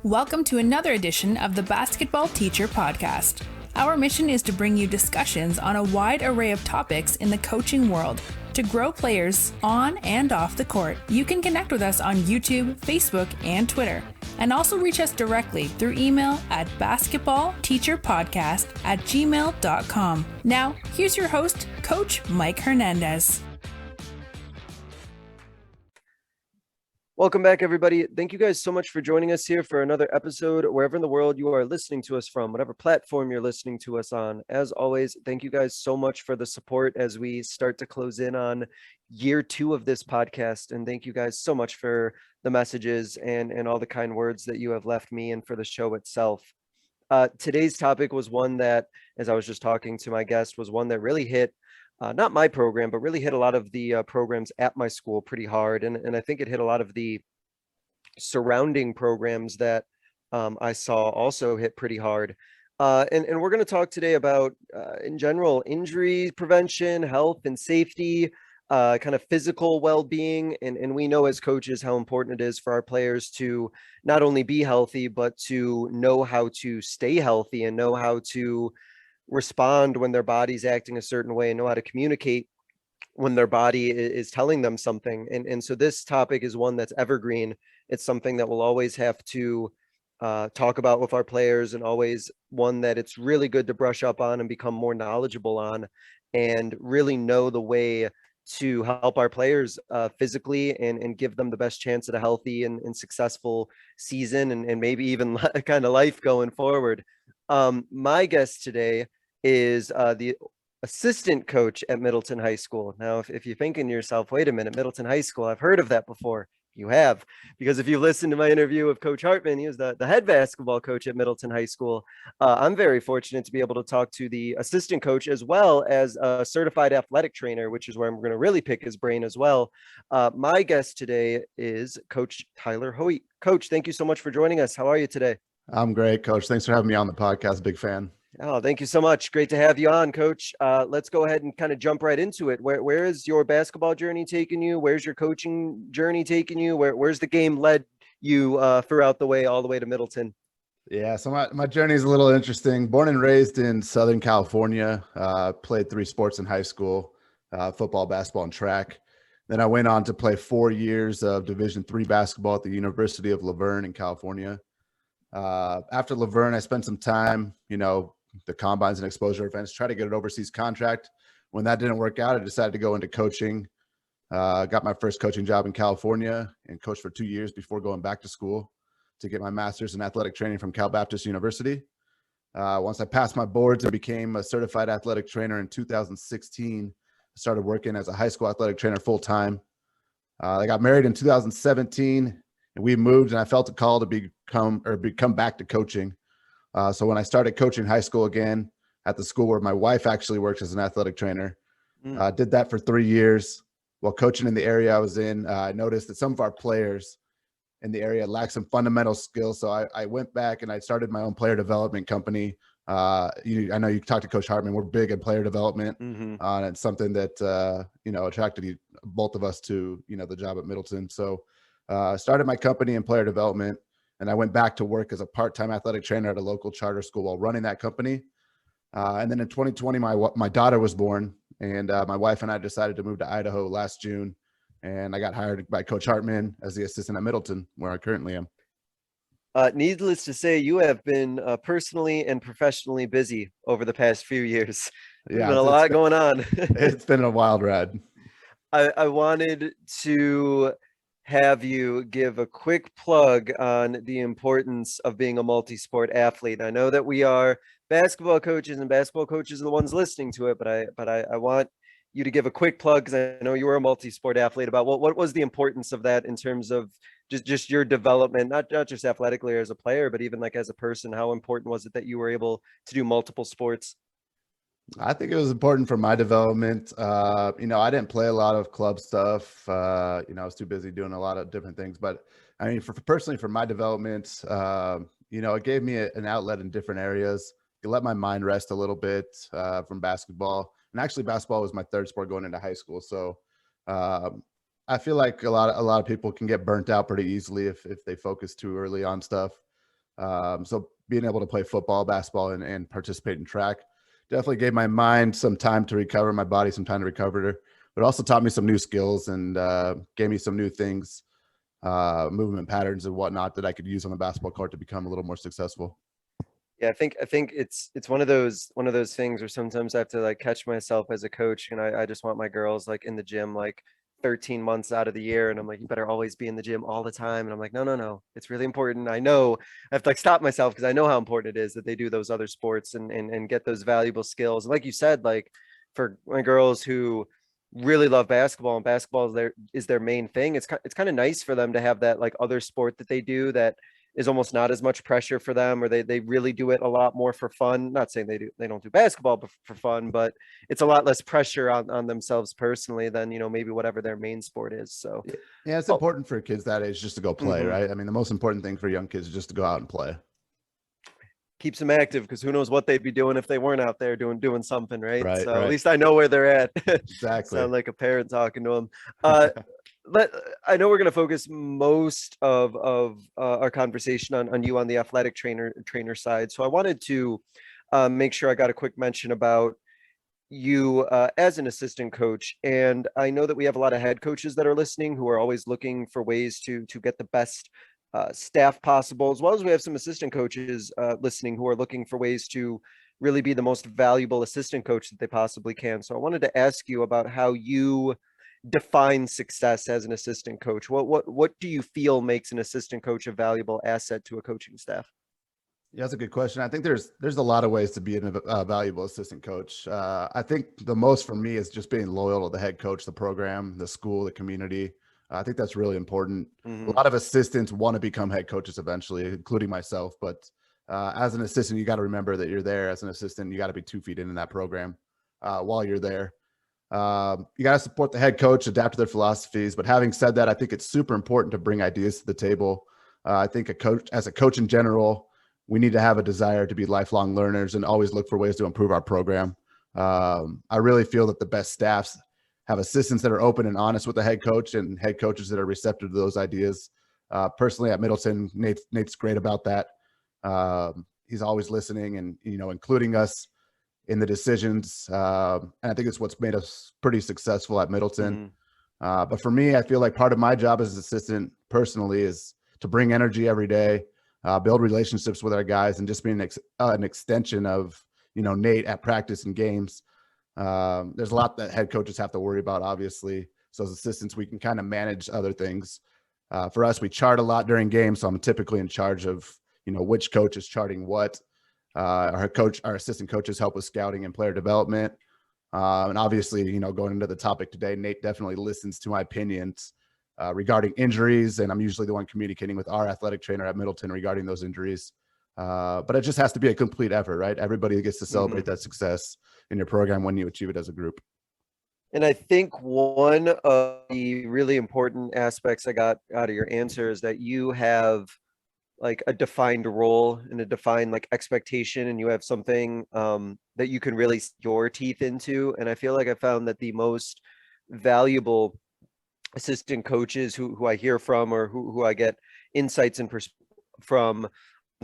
Welcome to another edition of the Basketball Teacher Podcast. Our mission is to bring you discussions on a wide array of topics in the coaching world to grow players on and off the court. You can connect with us on YouTube, Facebook, and Twitter, and also reach us directly through email at basketballteacherpodcast@gmail.com. Now, here's your host, Coach Mike Hernandez. Welcome back, everybody. Thank you guys so much for joining us here for another episode, wherever in the world you are listening to us from, whatever platform you're listening to us on. As always, thank you guys so much for the support as we start to close in on year 2 of this podcast. And thank you guys so much for the messages and all the kind words that you have left me and for the show itself. Today's topic was one that, as I was just talking to my guest, was one that really hit not my program, but really hit a lot of the programs at my school pretty hard. And I think it hit a lot of the surrounding programs that I saw also hit pretty hard. And we're going to talk today about, in general, injury prevention, health and safety, kind of physical well-being. And we know as coaches how important it is for our players to not only be healthy, but to know how to stay healthy and know how to respond when their body's acting a certain way and know how to communicate when their body is telling them something. And so this topic is one that's evergreen. It's something that we'll always have to talk about with our players, and always one that it's really good to brush up on and become more knowledgeable on, and really know the way to help our players physically and give them the best chance at a healthy and successful season and maybe even kind of life going forward. My guest today is the assistant coach at Middleton High School. Now, if you're thinking to yourself, wait a minute, Middleton High School, I've heard of that before. You have, because if you listen to my interview with Coach Hartman, he was the head basketball coach at Middleton High School. I'm very fortunate to be able to talk to the assistant coach as well as a certified athletic trainer, which is where I'm going to really pick his brain as well. My guest today is Coach Tyler Hoyt. Coach, thank you so much for joining us. How are you today? I'm great, Coach. Thanks for having me on the podcast. Big fan. Oh, thank you so much. Great to have you on, Coach. Let's go ahead and kind of jump right into it. Where is your basketball journey taking you? Where's your coaching journey taking you? Where's the game led you throughout the way, all the way to Middleton? Yeah, so my journey is a little interesting. Born and raised in Southern California, played 3 sports in high school, football, basketball, and track. Then I went on to play 4 years of Division III basketball at the University of Laverne in California. After Laverne, I spent some time, the combines and exposure events, try to get an overseas contract. When that didn't work out, I decided to go into coaching. Got my first coaching job in California and coached for 2 years before going back to school to get my master's in athletic training from Cal Baptist University. Once I passed my boards and became a certified athletic trainer in 2016, I started working as a high school athletic trainer full-time. I got married in 2017 and we moved, and I felt a call to come back to coaching. So when I started coaching high school again at the school where my wife actually works as an athletic trainer, did that for 3 years. While coaching in the area I was in, I noticed that some of our players in the area lacked some fundamental skills. So I went back and I started my own player development company. I know you talked to Coach Hartman. We're big in player development. And it's something that, attracted both of us to, the job at Middleton. So I started my company in player development. And I went back to work as a part-time athletic trainer at a local charter school while running that company. And then in 2020, my daughter was born, and my wife and I decided to move to Idaho last June. And I got hired by Coach Hartman as the assistant at Middleton, where I currently am. Needless to say, you have been personally and professionally busy over the past few years. There's been a lot going on. It's been a wild ride. I wanted to have you give a quick plug on the importance of being a multi-sport athlete. I know that we are basketball coaches, and basketball coaches are the ones listening to it, but I want you to give a quick plug, because I know you were a multi-sport athlete, about what was the importance of that in terms of just your development, not just athletically as a player, but even like as a person. How important was it that you were able to do multiple sports? I think it was important for my development. I didn't play a lot of club stuff. I was too busy doing a lot of different things. But I mean, personally, for my development, it gave me an outlet in different areas. It let my mind rest a little bit from basketball. And actually, basketball was my third sport going into high school. So I feel like a lot of people can get burnt out pretty easily if they focus too early on stuff. So being able to play football, basketball, and participate in track definitely gave my mind some time to recover, my body some time to recover, but also taught me some new skills and gave me some new things, movement patterns and whatnot that I could use on the basketball court to become a little more successful. Yeah, I think it's one of those things where sometimes I have to like catch myself as a coach, and I just want my girls like in the gym like 13 months out of the year, and I'm like, you better always be in the gym all the time. And I'm like, no, it's really important. I know I have to like stop myself because I know how important it is that they do those other sports and get those valuable skills. And like you said, like for my girls who really love basketball and basketball is their main thing, it's kind of nice for them to have that like other sport that they do that is almost not as much pressure for them, or they really do it a lot more for fun. Not saying they don't do basketball for fun, but it's a lot less pressure on themselves personally than, you know, maybe whatever their main sport is. So Yeah, it's important for kids that age just to go play, mhm. right? I mean, the most important thing for young kids is just to go out and play. Keeps them active, because who knows what they'd be doing if they weren't out there doing something, right? Right, So at right. least I know where they're at. Exactly. Sound like a parent talking to them. I know we're going to focus most of our conversation on you on the athletic trainer side. So I wanted to make sure I got a quick mention about you as an assistant coach. And I know that we have a lot of head coaches that are listening who are always looking for ways to get the best staff possible, as well as we have some assistant coaches listening who are looking for ways to really be the most valuable assistant coach that they possibly can. So I wanted to ask you about how you define success as an assistant coach. What do you feel makes an assistant coach a valuable asset to a coaching staff? Yeah, that's a good question. I think there's a lot of ways to be a valuable assistant coach. I think the most for me is just being loyal to the head coach, the program, the school, the community. I think that's really important. A Mhm. lot of assistants want to become head coaches eventually, including myself. But as an assistant, you got to remember that you're there as an assistant. You got to be 2 feet in that program while you're there. You got to support the head coach, adapt to their philosophies. But having said that, I think it's super important to bring ideas to the table. I think as a coach in general, we need to have a desire to be lifelong learners and always look for ways to improve our program. I really feel that the best staffs have assistants that are open and honest with the head coach, and head coaches that are receptive to those ideas. Personally, at Middleton, Nate's great about that. He's always listening and, you know, including us in the decisions. And I think it's what's made us pretty successful at Middleton. Mhm. But for me, I feel like part of my job as an assistant personally is to bring energy every day, build relationships with our guys, and just being an extension of, you know, Nate at practice and games. There's a lot that head coaches have to worry about, obviously. So as assistants, we can kind of manage other things. For us, we chart a lot during games, so I'm typically in charge of, you know, which coach is charting what. Our assistant coaches help with scouting and player development. And obviously, you know, going into the topic today, Nate definitely listens to my opinions regarding injuries, and I'm usually the one communicating with our athletic trainer at Middleton regarding those injuries. But it just has to be a complete effort, right? Everybody gets to celebrate Mhm. that success in your program when you achieve it as a group. And I think one of the really important aspects I got out of your answer is that you have like a defined role and a defined like expectation, and you have something that you can really sink your teeth into. And I feel like I found that the most valuable assistant coaches who I hear from, or who I get insights and from,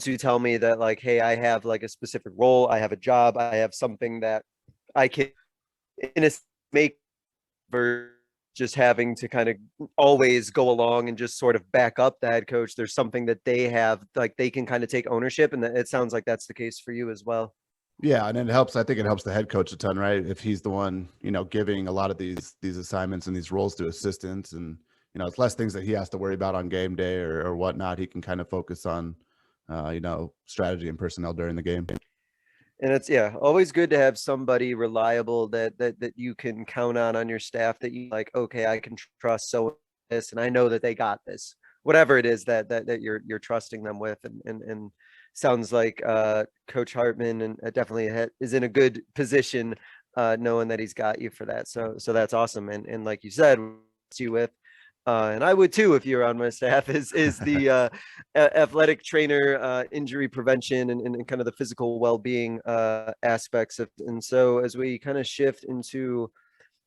to tell me that like, hey, I have like a specific role, I have a job, I have something that I can in a make for just having to kind of always go along and just sort of back up the head coach. There's something that they have, like they can kind of take ownership, and it sounds like that's the case for you as well. Yeah, and it helps. I think it helps the head coach a ton, right? If he's the one, you know, giving a lot of these assignments and these roles to assistants, and, you know, it's less things that he has to worry about on game day or whatnot. He can kind of focus on, you know, strategy and personnel during the game. And it's, yeah, always good to have somebody reliable that you can count on your staff, that you like, okay, I can trust so this, and I know that they got this, whatever it is that you're trusting them with. And sounds like Coach Hartman and definitely is in a good position, knowing that he's got you for that. So that's awesome. And like you said, you with and I would too if you were on my staff, is the athletic trainer, injury prevention, and kind of the physical well-being aspects of. And so as we kind of shift into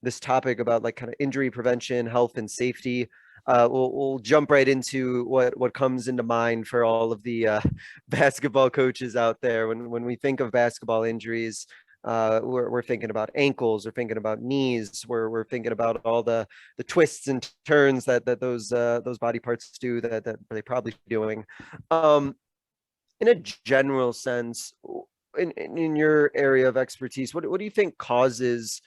this topic about like kind of injury prevention, health and safety, we'll jump right into what comes into mind for all of the basketball coaches out there. When we think of basketball injuries, we're thinking about ankles, we're thinking about knees, we're thinking about all the twists and turns that those body parts do that they probably doing. In a general sense, in your area of expertise, what do you think causes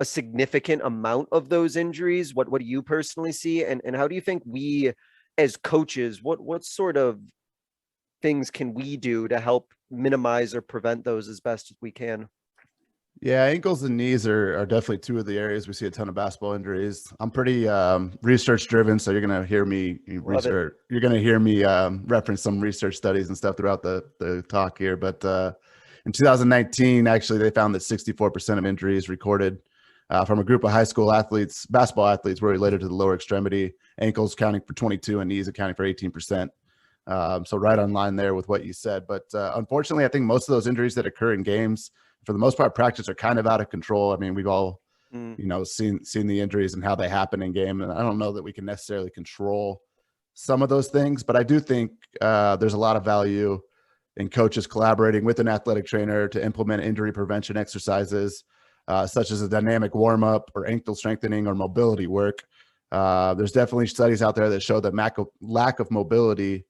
a significant amount of those injuries? What do you personally see, and how do you think we as coaches, what sort of things can we do to help minimize or prevent those as best as we can? Yeah, ankles and knees are definitely two of the areas we see a ton of basketball injuries. I'm pretty research driven, so you're gonna hear me research. You're gonna hear me reference some research studies and stuff throughout the talk here. But in 2019, actually, they found that 64% of injuries recorded from a group of high school athletes, basketball athletes, were related to the lower extremity. Ankles accounting for 22, and knees accounting for 18%. So right on line there with what you said. But unfortunately, I think most of those injuries that occur in games, for the most part, practice are kind of out of control. I mean, we've all, seen the injuries and how they happen in game. And I don't know that we can necessarily control some of those things, but I do think there's a lot of value in coaches collaborating with an athletic trainer to implement injury prevention exercises, such as a dynamic warm-up or ankle strengthening or mobility work. There's definitely studies out there that show that lack of mobility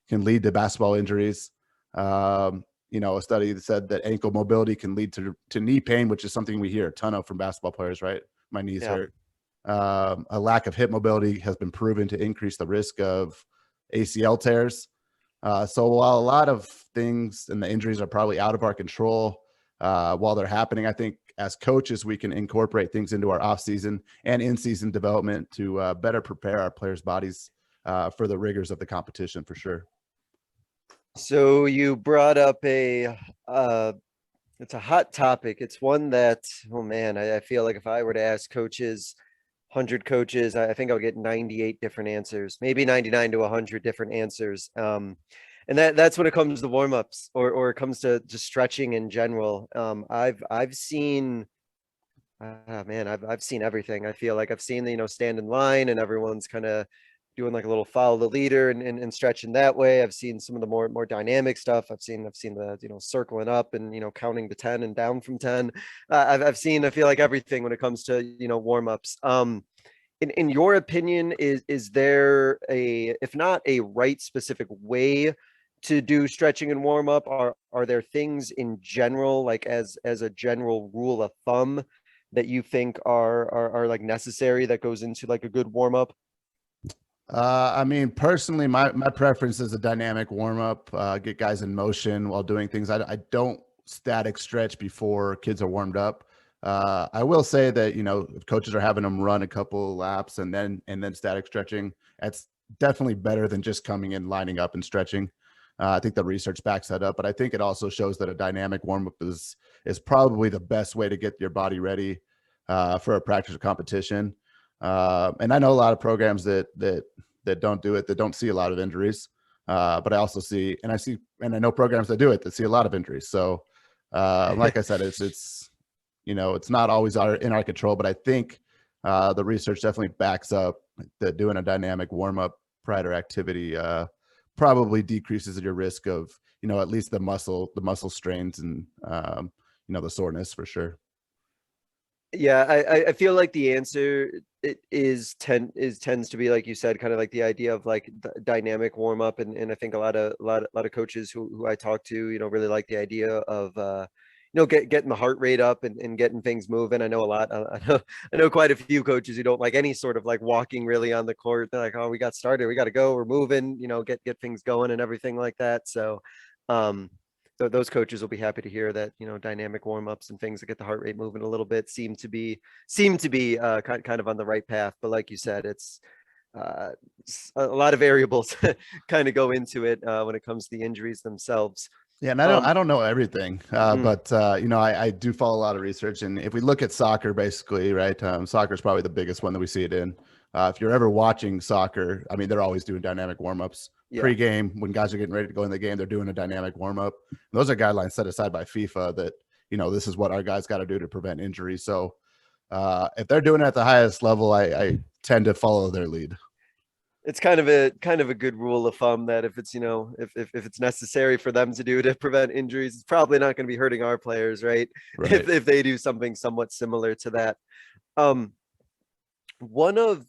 can lead to basketball injuries. A study that said that ankle mobility can lead to knee pain, which is something we hear a ton of from basketball players, right? My knees hurt. A lack of hip mobility has been proven to increase the risk of ACL tears. So while a lot of things and the injuries are probably out of our control while they're happening, I think as coaches, we can incorporate things into our off-season and in-season development to better prepare our players' bodies for the rigors of the competition, for sure. So you brought up it's a hot topic. It's one that, oh man, I feel like if I were to ask coaches, 100 coaches, I think I'll get 98 different answers, maybe 99 to 100 different answers. And that's when it comes to warm-ups or it comes to just stretching in general. I've seen, I've seen everything. I feel like I've seen the, stand in line and everyone's kind of doing like a little follow the leader and stretching that way. I've seen some of the more dynamic stuff. I've seen the, circling up and, counting to 10 and down from 10. I feel like everything when it comes to, warm-ups. In your opinion, is there if not a right specific way to do stretching and warm up, are there things in general, like as a general rule of thumb that you think are like necessary that goes into like a good warm up? I mean, personally, my preference is a dynamic warm up, get guys in motion while doing things. I don't static stretch before kids are warmed up. I will say that, if coaches are having them run a couple laps and then static stretching, that's definitely better than just coming in, lining up and stretching. I think the research backs that up, but I think it also shows that a dynamic warm up is probably the best way to get your body ready for a practice or competition. And I know a lot of programs that don't do it, that don't see a lot of injuries. But I also see, and I know programs that do it that see a lot of injuries. So, like I said, it's not always in our control, but I think the research definitely backs up that doing a dynamic warm up prior to activity probably decreases your risk of, at least the muscle strains and, the soreness, for sure. Yeah, I feel like the answer tends to be, like you said, kind of like the idea of like dynamic warm up, and I think a lot of coaches who I talk to, really like the idea of getting the heart rate up and getting things moving. I know I know quite a few coaches who don't like any sort of like walking really on the court. They're like, oh, we got started, we got to go, we're moving, get things going and everything like that. So those coaches will be happy to hear that, dynamic warm-ups and things that get the heart rate moving a little bit seem to be kind of on the right path. But like you said, it's a lot of variables kind of go into it when it comes to the injuries themselves. Yeah, and I don't know everything, but I do follow a lot of research. And if we look at soccer, basically, right, soccer is probably the biggest one that we see it in. If you're ever watching soccer, I mean, they're always doing dynamic warm-ups. Pre-game, when guys are getting ready to go in the game, they're doing a dynamic warm-up. Those are guidelines set aside by FIFA that, this is what our guys got to do to prevent injury. So if they're doing it at the highest level, I tend to follow their lead. It's kind of a good rule of thumb that if it's, if it's necessary for them to do to prevent injuries, it's probably not going to be hurting our players, right? Right. If they do something somewhat similar to that. Um, one of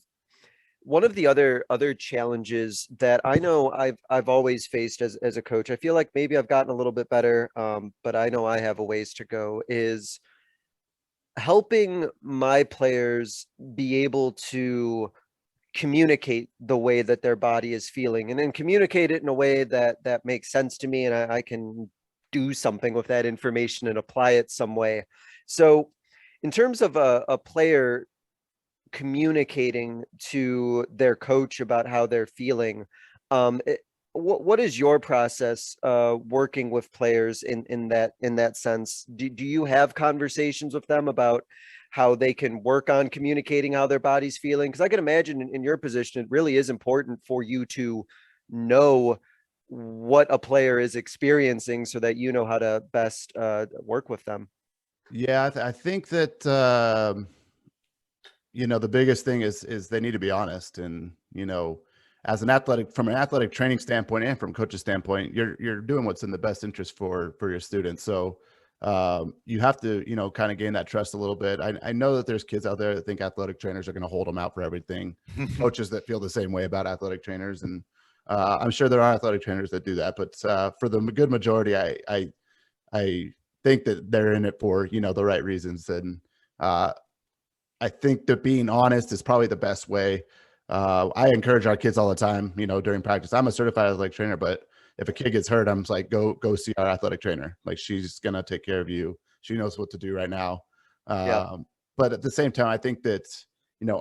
the other challenges that I know I've always faced as a coach, I feel like maybe I've gotten a little bit better, but I know I have a ways to go, is helping my players be able to communicate the way that their body is feeling, and then communicate it in a way that makes sense to me, and I can do something with that information and apply it some way. So in terms of a player communicating to their coach about how they're feeling, what is your process working with players in that sense? Do you have conversations with them about how they can work on communicating how their body's feeling? Because I can imagine in your position, it really is important for you to know what a player is experiencing so that you know how to best work with them. Yeah, I think that the biggest thing is they need to be honest, and as from an athletic training standpoint and from coach's standpoint, you're doing what's in the best interest for your students. So you have to kind of gain that trust a little bit. I know that there's kids out there that think athletic trainers are going to hold them out for everything, coaches that feel the same way about athletic trainers, and I'm sure there are athletic trainers that do that, but for the good majority, I think that they're in it for the right reasons. And I think that being honest is probably the best way. I encourage our kids all the time, during practice. I'm a certified athletic trainer, but if a kid gets hurt, I'm just like, go see our athletic trainer. Like, she's going to take care of you. She knows what to do right now. Yeah. But at the same time, I think that,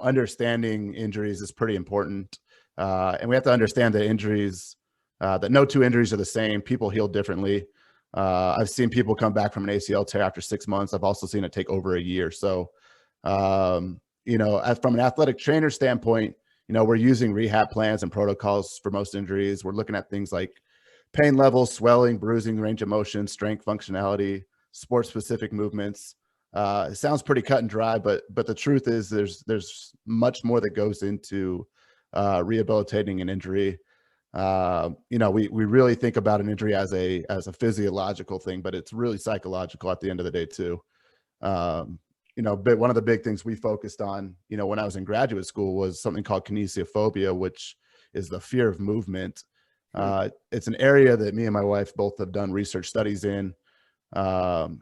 understanding injuries is pretty important. And we have to understand that that no two injuries are the same. People heal differently. I've seen people come back from an ACL tear after 6 months. I've also seen it take over a year. So, from an athletic trainer standpoint, we're using rehab plans and protocols for most injuries. We're looking at things like pain levels, swelling, bruising, range of motion, strength, functionality, sport specific movements. It sounds pretty cut and dry, but the truth is there's much more that goes into rehabilitating an injury. We really think about an injury as a physiological thing, but it's really psychological at the end of the day too. But one of the big things we focused on, when I was in graduate school, was something called kinesiophobia, which is the fear of movement. It's an area that me and my wife both have done research studies in. And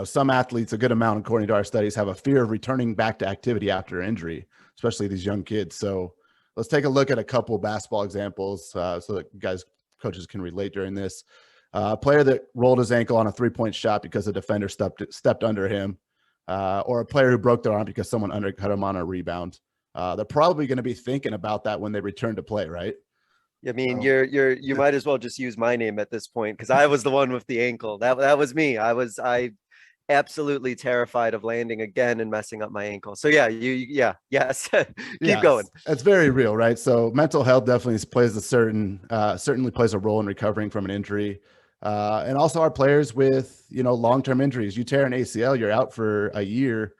some athletes, a good amount, according to our studies, have a fear of returning back to activity after injury, especially these young kids. So let's take a look at a couple basketball examples so that coaches can relate during this. A player that rolled his ankle on a three-point shot because a defender stepped under him, or a player who broke their arm because someone undercut him on a rebound. They're probably going to be thinking about that when they return to play, right? I mean, you might as well just use my name at this point, because I was the one with the ankle. That was me. I absolutely terrified of landing again and messing up my ankle. So yeah, yes. Keep going. It's very real, right? So mental health definitely plays certainly plays a role in recovering from an injury. And also our players with, long-term injuries. You tear an ACL, you're out for a year.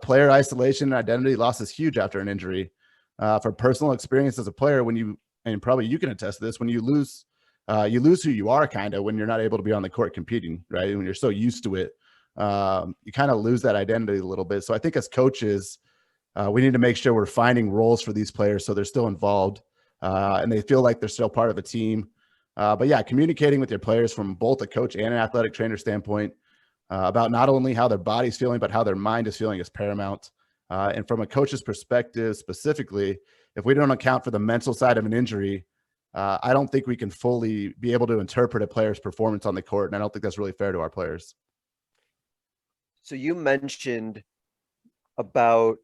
Player isolation and identity loss is huge after an injury. For personal experience as a player, and probably you can attest to this, when you lose who you are kind of when you're not able to be on the court competing, right? When you're so used to it, you kind of lose that identity a little bit. So I think as coaches, we need to make sure we're finding roles for these players so they're still involved and they feel like they're still part of a team. But yeah, communicating with your players from both a coach and an athletic trainer standpoint about not only how their body's feeling, but how their mind is feeling is paramount. And from a coach's perspective specifically, if we don't account for the mental side of an injury, I don't think we can fully be able to interpret a player's performance on the court. And I don't think that's really fair to our players. So you mentioned about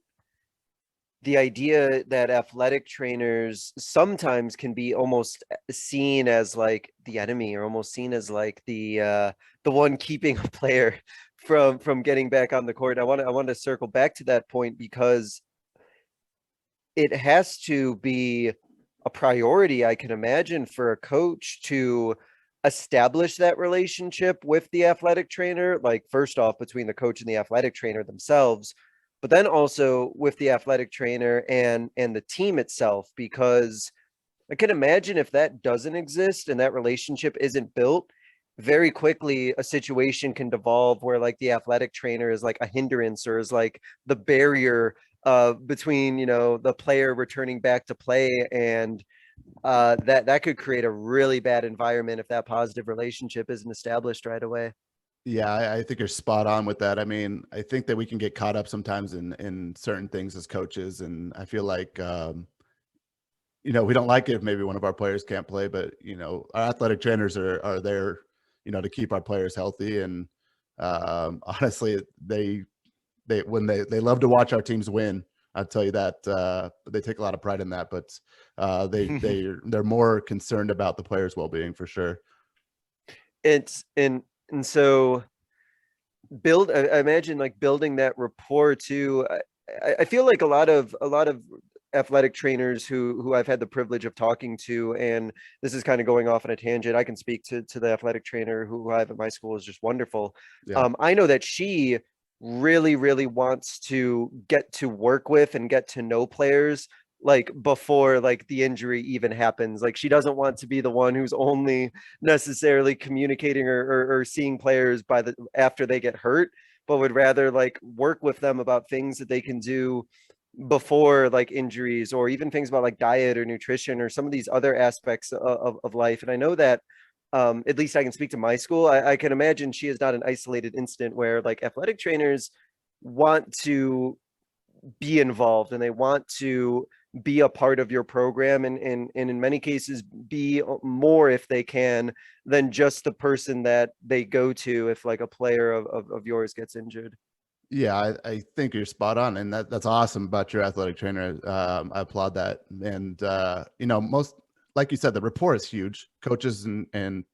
the idea that athletic trainers sometimes can be almost seen as like the enemy, or almost seen as like the one keeping a player from getting back on the court. I want to circle back to that point, because it has to be a priority, I can imagine, for a coach to establish that relationship with the athletic trainer, like first off between the coach and the athletic trainer themselves, but then also with the athletic trainer and the team itself, because I can imagine if that doesn't exist and that relationship isn't built, very quickly a situation can devolve where like the athletic trainer is like a hindrance or is like the barrier between, the player returning back to play, and that could create a really bad environment if that positive relationship isn't established right away. Yeah, I think you're spot on with that. I mean, I think that we can get caught up sometimes in certain things as coaches, and I feel like we don't like it if maybe one of our players can't play, but our athletic trainers are there, to keep our players healthy. And honestly, they when they love to watch our teams win. I'll tell you that. They take a lot of pride in that, but they're more concerned about the players' well-being for sure. It's and so I imagine like building that rapport too. I feel like a lot of athletic trainers who I've had the privilege of talking to, and this is kind of going off on a tangent. I can speak to the athletic trainer who I have at my school, is just wonderful. Yeah. I know that she really, really wants to get to work with and get to know players like before like the injury even happens. Like she doesn't want to be the one who's only necessarily communicating or seeing players by the after they get hurt, but would rather like work with them about things that they can do before like injuries, or even things about like diet or nutrition or some of these other aspects of life. And I know that at least I can speak to my school. I can imagine she is not an isolated incident where like athletic trainers want to be involved and they want to be a part of your program, and in many cases be more if they can than just the person that they go to if like a player of yours gets injured. Yeah, I think you're spot on, and that's awesome about your athletic trainer. I applaud that, and most, like you said, the rapport is huge. Coaches and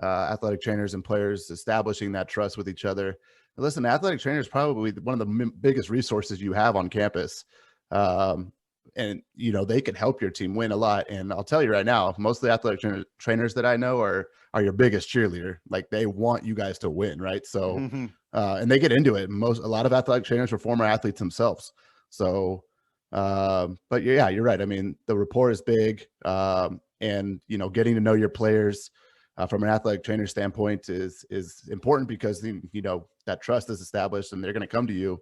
athletic trainers and players establishing that trust with each other. Listen, athletic trainer is probably one of the biggest resources you have on campus, and they can help your team win a lot. And I'll tell you right now, most of the athletic trainers that I know are your biggest cheerleader. Like they want you guys to win, right? So. And they get into it. A lot of athletic trainers are former athletes themselves. So, but yeah, you're right. I mean, the rapport is big, and getting to know your players from an athletic trainer standpoint is important, because that trust is established, and they're going to come to you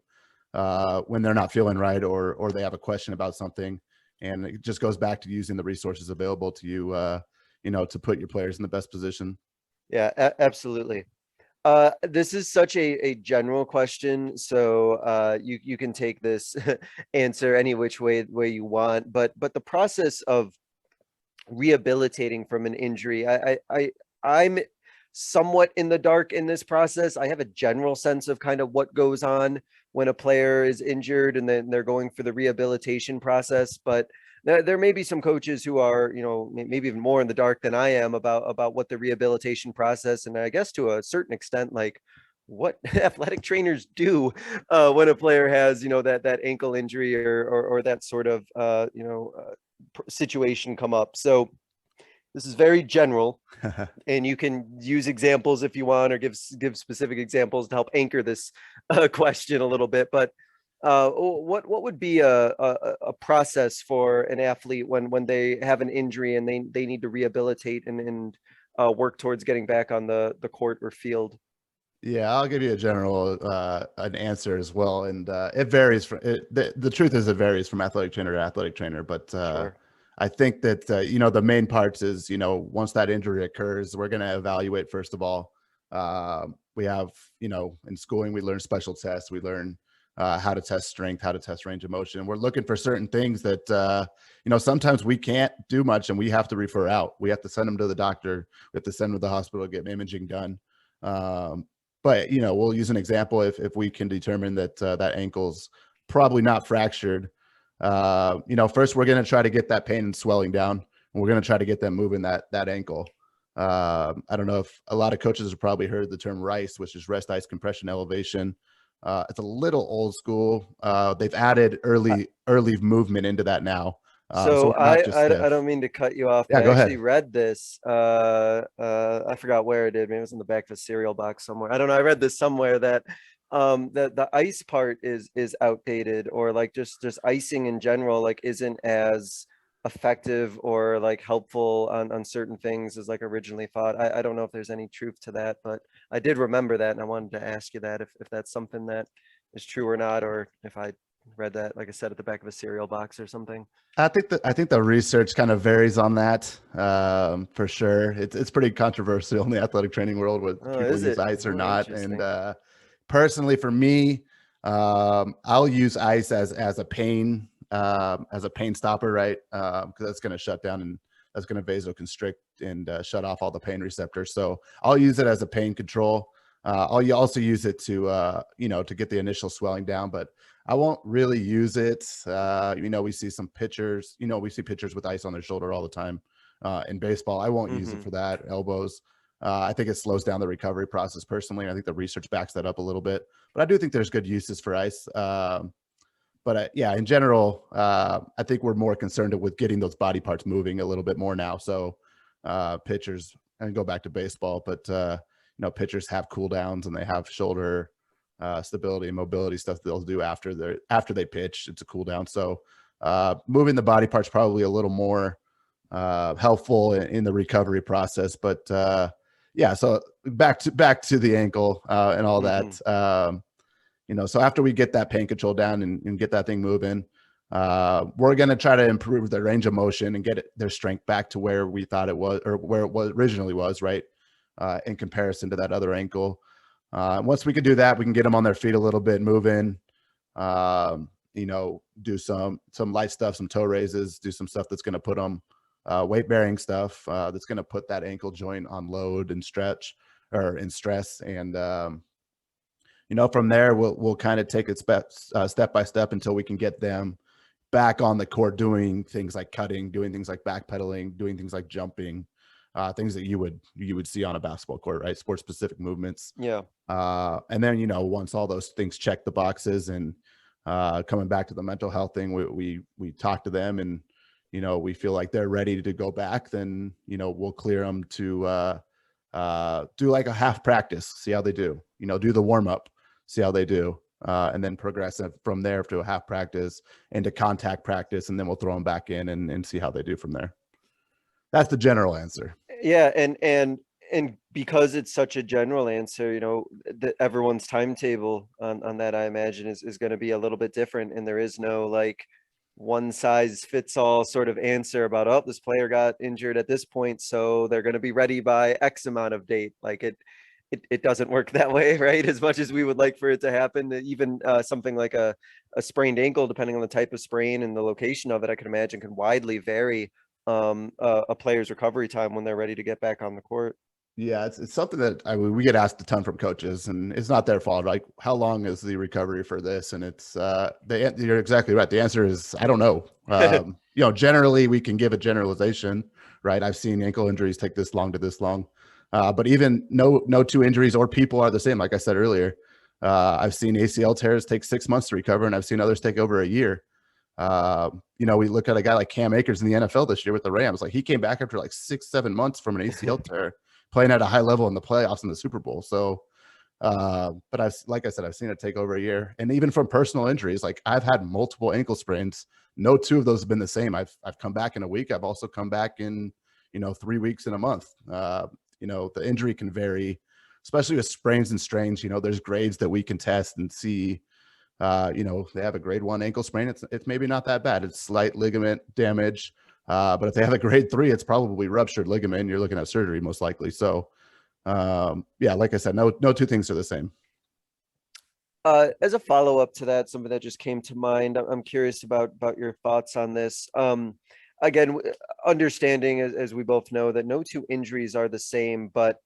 when they're not feeling right, or they have a question about something, and it just goes back to using the resources available to you, to put your players in the best position. Yeah, absolutely. This is such a general question, so you can take this answer any which way you want. But the process of rehabilitating from an injury, I'm somewhat in the dark in this process. I have a general sense of kind of what goes on when a player is injured and then they're going for the rehabilitation process, but there may be some coaches who are, maybe even more in the dark than I am about what the rehabilitation process, and I guess to a certain extent, like what athletic trainers do when a player has, that ankle injury or that sort of, situation come up. So this is very general, and you can use examples if you want, or give specific examples to help anchor this question a little bit. But what would be a process for an athlete when they have an injury and they need to rehabilitate and work towards getting back on the court or field? Yeah, I'll give you a general an answer as well, and it varies from the truth is it varies from athletic trainer to athletic trainer, but Sure. I think that the main parts is once that injury occurs, we're going to evaluate first of all. We have in schooling we learn special tests, we learn how to test strength, how to test range of motion. We're looking for certain things that sometimes we can't do much, and we have to refer out. We have to send them to the doctor. We have to send them to the hospital to get imaging done. But we'll use an example. If we can determine that that ankle's probably not fractured, first we're going to try to get that pain and swelling down, and we're going to try to get them moving that ankle. I don't know if a lot of coaches have probably heard the term RICE, which is rest ice compression elevation. It's a little old school. They've added early movement into that now. So So we're not just I stiff. don't mean to cut you off, Yeah, but I go actually ahead. read this. I forgot where it did. Maybe it was in the back of a cereal box somewhere. I don't know. I read this somewhere that the ice part is outdated, or like just icing in general like isn't as effective or like helpful on certain things as like originally thought. I don't know if there's any truth to that, but I did remember that and I wanted to ask you that if that's something that is true or not, or if I read that, like I said, at the back of a cereal box or something. I think the research kind of varies on that, for sure. It's pretty controversial in the athletic training world whether Oh, people is use it? ice or Oh, not. And interesting. personally, for me, I'll use ice as a pain stopper, right? Because that's going to shut down and that's going to vasoconstrict and shut off all the pain receptors. So I'll use it as a pain control. I'll also use it to to get the initial swelling down, but I won't really use it. We see some pitchers, we see pitchers with ice on their shoulder all the time in baseball. I won't use it for that. Elbows. I think it slows down the recovery process personally. I think the research backs that up a little bit, but I do think there's good uses for ice. But yeah, in general, I think we're more concerned with getting those body parts moving a little bit more now. So pitchers, and go back to baseball, but pitchers have cool downs and they have shoulder stability and mobility stuff they'll do after they pitch. It's a cool down. So moving the body parts probably a little more helpful in the recovery process. But yeah, so back to the ankle and all that. So after we get that pain control down and get that thing moving, we're going to try to improve their range of motion and get their strength back to where we thought it was, or where it was originally was, right? In comparison to that other ankle. Once we can do that, we can get them on their feet a little bit, moving, do some light stuff, some toe raises, do some stuff that's going to put them weight bearing stuff that's going to put that ankle joint on load and stretch or in stress. And, from there, we'll kind of take it step by step until we can get them back on the court doing things like cutting, doing things like backpedaling, doing things like jumping, things that you would see on a basketball court, right? Sport specific movements. Yeah. And then, once all those things check the boxes and coming back to the mental health thing, we talk to them and, we feel like they're ready to go back, then, we'll clear them to do like a half practice, see how they do, do the warm up, see how they do. And then progress from there to a half practice into contact practice. And then we'll throw them back in and see how they do from there. That's the general answer. Yeah, and because it's such a general answer, everyone's timetable on that, I imagine, is going to be a little bit different, and there is no like one size fits all sort of answer about, oh, this player got injured at this point, so they're going to be ready by X amount of date. Like it doesn't work that way, right? As much as we would like for it to happen, even something like a sprained ankle, depending on the type of sprain and the location of it, I can imagine can widely vary a player's recovery time when they're ready to get back on the court. Yeah, it's something that we get asked a ton from coaches, and it's not their fault. Like, how long is the recovery for this? And it's you're exactly right. The answer is I don't know. Generally we can give a generalization, right? I've seen ankle injuries take this long to this long, but even no two injuries or people are the same. Like I said earlier, I've seen ACL tears take 6 months to recover, and I've seen others take over a year. We look at a guy like Cam Akers in the NFL this year with the Rams. Like, he came back after like 6-7 months from an ACL tear, playing at a high level in the playoffs in the Super Bowl. So, but like I said, I've seen it take over a year. And even from personal injuries, like I've had multiple ankle sprains. No two of those have been the same. I've come back in a week. I've also come back in, 3 weeks in a month. The injury can vary, especially with sprains and strains. There's grades that we can test and see. They have a grade 1 ankle sprain. It's maybe not that bad. It's slight ligament damage. But if they have a grade 3, it's probably ruptured ligament. You're looking at surgery most likely. So, yeah, like I said, no two things are the same. As a follow-up to that, something that just came to mind, I'm curious about your thoughts on this. Again, understanding as we both know that no two injuries are the same, but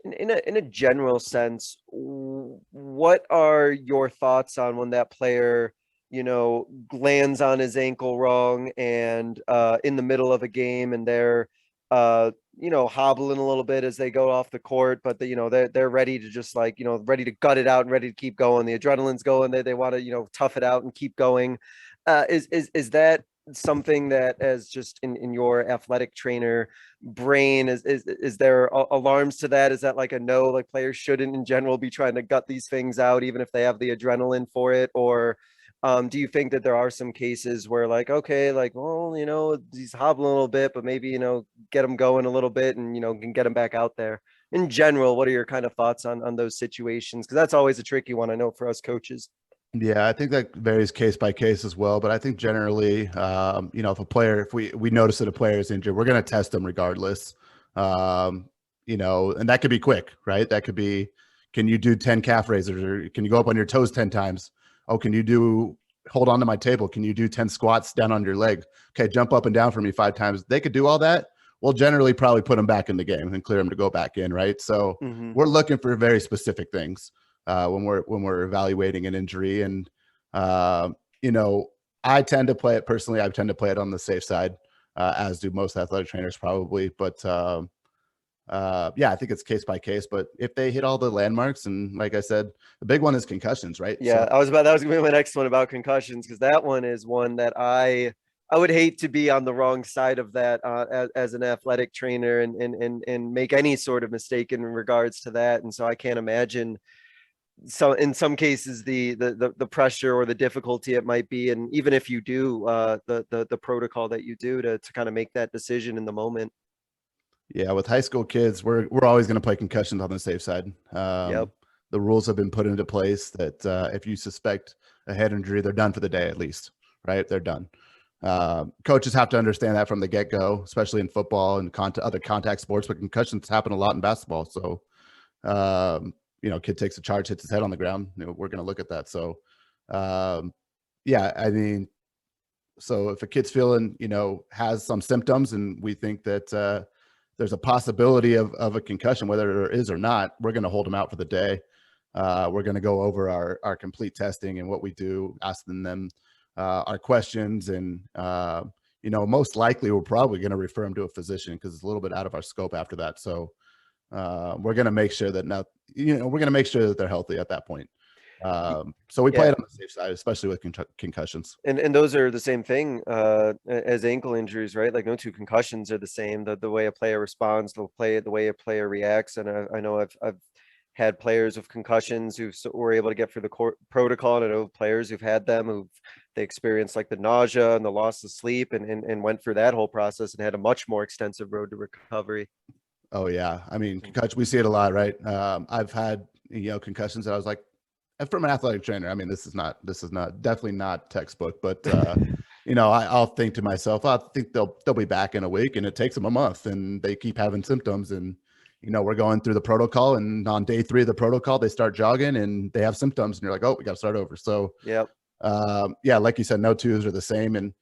in a general sense, what are your thoughts on when that player, lands on his ankle wrong and in the middle of a game, and they're hobbling a little bit as they go off the court, but they're ready to just ready to gut it out and ready to keep going. The adrenaline's going. They want to tough it out and keep going. Is that something that, as just in your athletic trainer brain, is there alarms to that? Is that like a no, like players shouldn't in general be trying to gut these things out even if they have the adrenaline for it? Or do you think that there are some cases where, like, okay, like, well, he's hobbling a little bit, but maybe, get him going a little bit and, can get him back out there? In general, what are your kind of thoughts on those situations? Because that's always a tricky one, I know, for us coaches. Yeah, I think that varies case by case as well. But I think generally, if we notice that a player is injured, we're going to test them regardless. And that could be quick, right? That could be, can you do 10 calf raises, or can you go up on your toes 10 times? Oh, hold on to my table? Can you do 10 squats down on your leg? Okay, jump up and down for me 5 times. They could do all that. We'll generally probably put them back in the game and clear them to go back in, right? So we're looking for very specific things when we're evaluating an injury. And I tend to play it personally. I tend to play it on the safe side, as do most athletic trainers probably. But I think it's case by case. But if they hit all the landmarks, and like I said, the big one is concussions, right? Yeah, So, that was gonna be my next one about concussions, because that one is one that I would hate to be on the wrong side of that, as an athletic trainer, and make any sort of mistake in regards to that. And so I can't imagine, so in some cases, the pressure or the difficulty it might be, and even if you do the protocol that you do to kind of make that decision in the moment. yeah, with high school kids, we're always going to play concussions on the safe side. Yep. The rules have been put into place that if you suspect a head injury, they're done for the day at least, right? They're done. Coaches have to understand that from the get-go, especially in football and other contact sports, but concussions happen a lot in basketball. So, kid takes a charge, hits his head on the ground. We're going to look at that. So, I mean, so if a kid's feeling, has some symptoms, and we think that there's a possibility of a concussion, whether there is or not, we're going to hold them out for the day. We're going to go over our complete testing and what we do, asking them our questions, and most likely we're probably going to refer them to a physician because it's a little bit out of our scope after that. So we're going to make sure that we're going to make sure that they're healthy at that point. So we play it on the safe side, especially with concussions. And those are the same thing as ankle injuries, right? Like, no two concussions are the same. The way a player responds, the way a player reacts. And I know I've had players with concussions who were able to get through the protocol, and I know players who've had them they experienced like the nausea and the loss of sleep, and went through that whole process and had a much more extensive road to recovery. Oh yeah, I mean, concussion, we see it a lot, right? I've had concussions that I was like, from an athletic trainer. I mean, this is definitely not textbook, but I'll think to myself, I think they'll be back in a week, and it takes them a month, and they keep having symptoms, and we're going through the protocol, and on day 3 of the protocol, they start jogging and they have symptoms, and you're like, oh, we got to start over. So Yep. Like you said, no twos are the same, and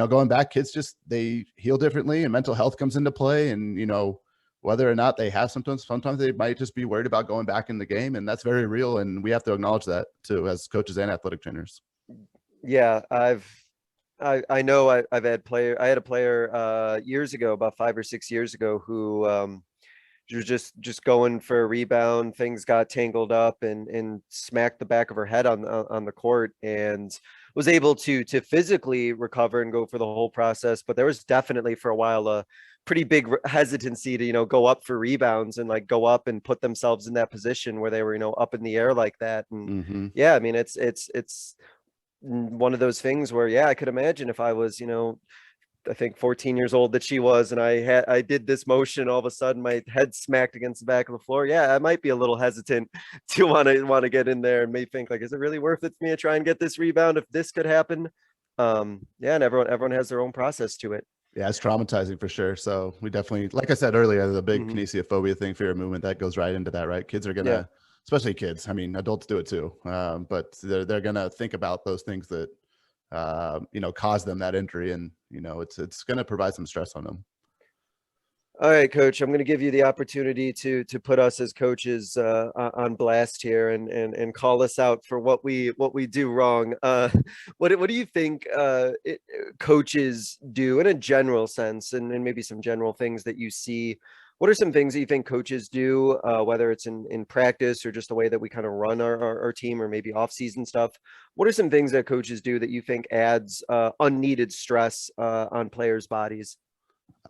going back, kids they heal differently, and mental health comes into play, and whether or not they have symptoms, sometimes they might just be worried about going back in the game. And that's very real. And we have to acknowledge that too, as coaches and athletic trainers. Yeah. I know I had a player years ago, about 5 or 6 years ago, who was just going for a rebound. Things got tangled up and smacked the back of her head on the court, and was able to physically recover and go for the whole process. But there was definitely for a while a pretty big hesitancy to go up for rebounds and like go up and put themselves in that position where they were up in the air like that. And yeah, I mean, it's one of those things where, yeah, I could imagine if I was I think 14 years old that she was, and I did this motion, all of a sudden my head smacked against the back of the floor. Yeah, I might be a little hesitant to want to get in there, and may think like, is it really worth it for me to try and get this rebound if this could happen? And everyone has their own process to it. Yeah, it's traumatizing for sure. So we definitely, like I said earlier, the big kinesiophobia thing, fear of movement, that goes right into that, right? Kids are gonna, especially kids. I mean, adults do it too, but they're gonna think about those things that cause them that injury, and it's gonna provide some stress on them. All right, Coach, I'm going to give you the opportunity to put us as coaches on blast here, and call us out for what we do wrong. What do you think coaches do in a general sense, and maybe some general things that you see What are some things that you think coaches do, whether it's in practice or just the way that we kind of run our team, or maybe off-season stuff? What are some things that coaches do that you think adds unneeded stress on players' bodies?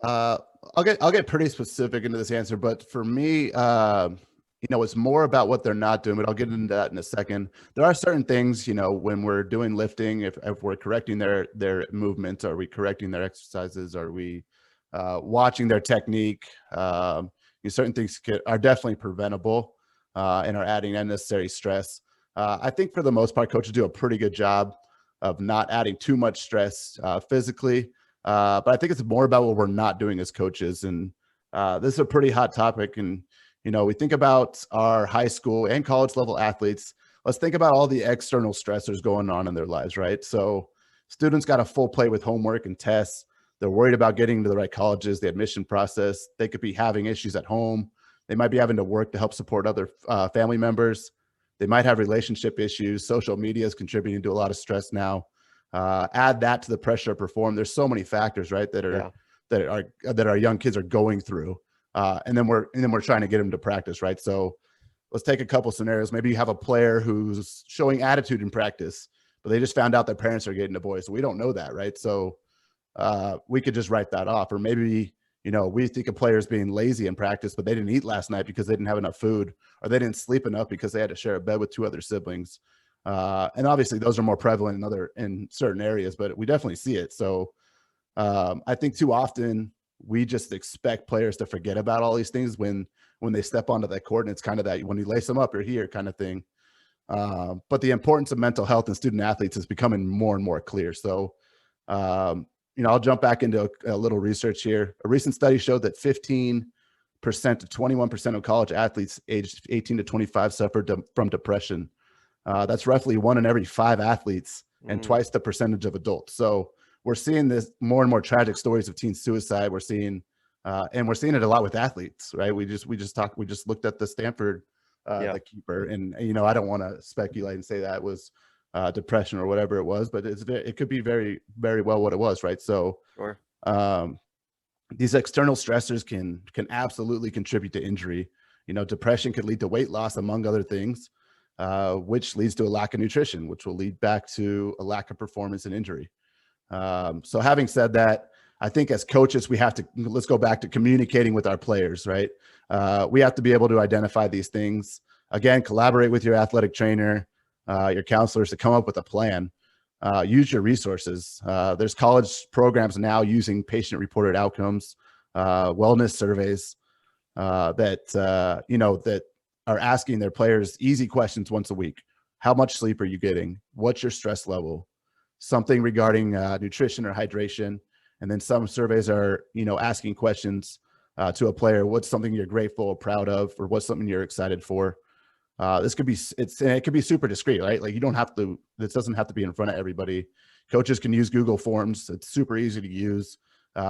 I'll get pretty specific into this answer, but for me, it's more about what they're not doing, but I'll get into that in a second. There are certain things, when we're doing lifting, if we're correcting their movements, are we correcting their exercises? Are we watching their technique? Certain things are definitely preventable and are adding unnecessary stress. I think for the most part, coaches do a pretty good job of not adding too much stress physically. But I think it's more about what we're not doing as coaches. And this is a pretty hot topic. And, we think about our high school and college level athletes. Let's think about all the external stressors going on in their lives, right? So students got a full plate with homework and tests. They're worried about getting to the right colleges, the admission process. They could be having issues at home. They might be having to work to help support other family members. They might have relationship issues. Social media is contributing to a lot of stress now. Add that to the pressure to perform. There's so many factors, right, that our young kids are going through, and then we're trying to get them to practice, right? So let's take a couple scenarios. Maybe you have a player who's showing attitude in practice, but they just found out their parents are getting divorced. So we don't know that, right? So we could just write that off. Or maybe we think a player's being lazy in practice, but they didn't eat last night because they didn't have enough food, or they didn't sleep enough because they had to share a bed with two other siblings. And obviously those are more prevalent in certain areas, but we definitely see it. So I think too often we just expect players to forget about all these things when they step onto that court, and it's kind of that when you lace them up, you're here kind of thing. But the importance of mental health in student athletes is becoming more and more clear. So, I'll jump back into a little research here. A recent study showed that 15% to 21% of college athletes aged 18 to 25 suffered from depression. That's roughly 1 in every 5 athletes and twice the percentage of adults. So we're seeing this more and more tragic stories of teen suicide. We're seeing it a lot with athletes, right? We just looked at the Stanford the keeper, and I don't want to speculate and say that was depression or whatever it was, but it could be very, very well what it was, right? So Sure. These external stressors can absolutely contribute to injury. Depression could lead to weight loss, among other things, which leads to a lack of nutrition, which will lead back to a lack of performance and injury. So having said that, I think as coaches, let's go back to communicating with our players, right? We have to be able to identify these things. Again, collaborate with your athletic trainer, your counselors to come up with a plan. Use your resources. There's college programs now using patient-reported outcomes, wellness surveys that are asking their players easy questions once a week. How much sleep are you getting? What's your stress level? Something regarding nutrition or hydration. And then some surveys are, asking questions to a player. What's something you're grateful or proud of, or what's something you're excited for? It could be super discreet, right? Like this doesn't have to be in front of everybody. Coaches can use Google Forms. It's super easy to use.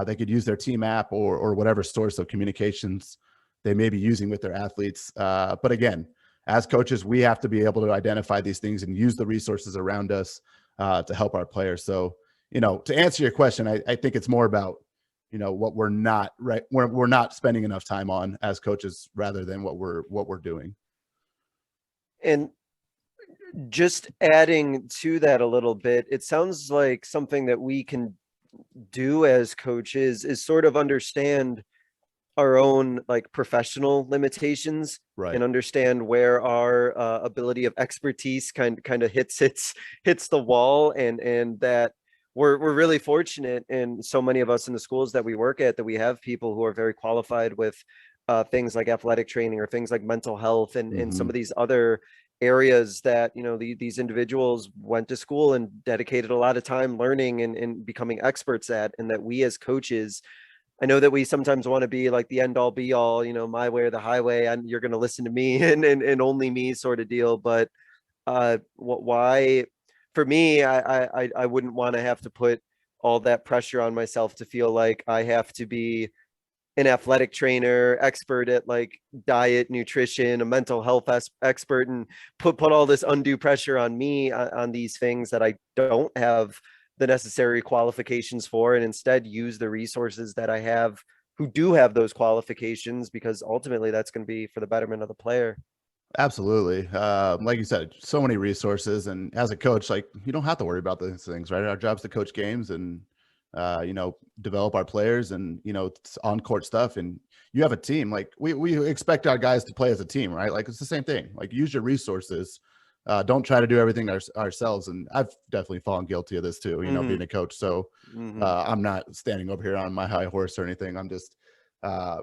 They could use their team app or whatever source of communications they may be using with their athletes. But again, as coaches, we have to be able to identify these things and use the resources around us to help our players. So, to answer your question, I think it's more about, what we're not spending enough time on as coaches rather than what we're doing. And just adding to that a little bit, it sounds like something that we can do as coaches is sort of understand our own like professional limitations, Right. and understand where our ability of expertise kind of hits the wall, and that we're really fortunate, and so many of us in the schools that we work at, that we have people who are very qualified with things like athletic training or things like mental health and some of these other areas that these individuals went to school and dedicated a lot of time learning and becoming experts at, and that we as coaches, I know that we sometimes want to be like the end all be all, my way or the highway, and you're going to listen to me and only me sort of deal. But why, for me, I wouldn't want to have to put all that pressure on myself to feel like I have to be an athletic trainer, expert at like diet, nutrition, a mental health expert, and put all this undue pressure on me on these things that I don't have the necessary qualifications for, and instead use the resources that I have who do have those qualifications, because ultimately that's going to be for the betterment of the player. Absolutely. Like you said, so many resources, and as a coach, like, you don't have to worry about those things, right? Our job's to coach games and, develop our players, and, it's on court stuff. And you have a team. Like, we expect our guys to play as a team, right? Like, it's the same thing. Like, use your resources. Don't try to do everything ourselves. And I've definitely fallen guilty of this too, being a coach. So I'm not standing over here on my high horse or anything. I'm just,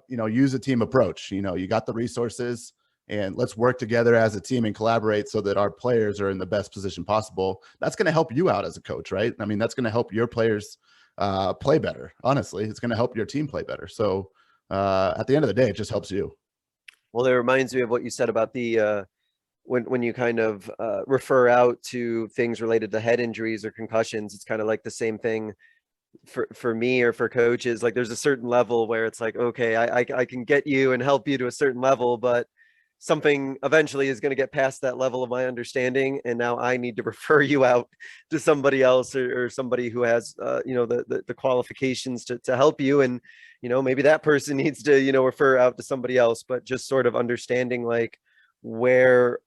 use a team approach. You got the resources, and let's work together as a team and collaborate so that our players are in the best position possible. That's going to help you out as a coach, right? I mean, that's going to help your players play better. Honestly, it's going to help your team play better. So at the end of the day, it just helps you. Well, it reminds me of what you said about the when you kind of refer out to things related to head injuries or concussions. It's kind of like the same thing for me or for coaches. Like, there's a certain level where it's like, okay, I can get you and help you to a certain level, but something eventually is going to get past that level of my understanding, and now I need to refer you out to somebody else, or somebody who has the qualifications to help you. And maybe that person needs to refer out to somebody else. But just sort of understanding like where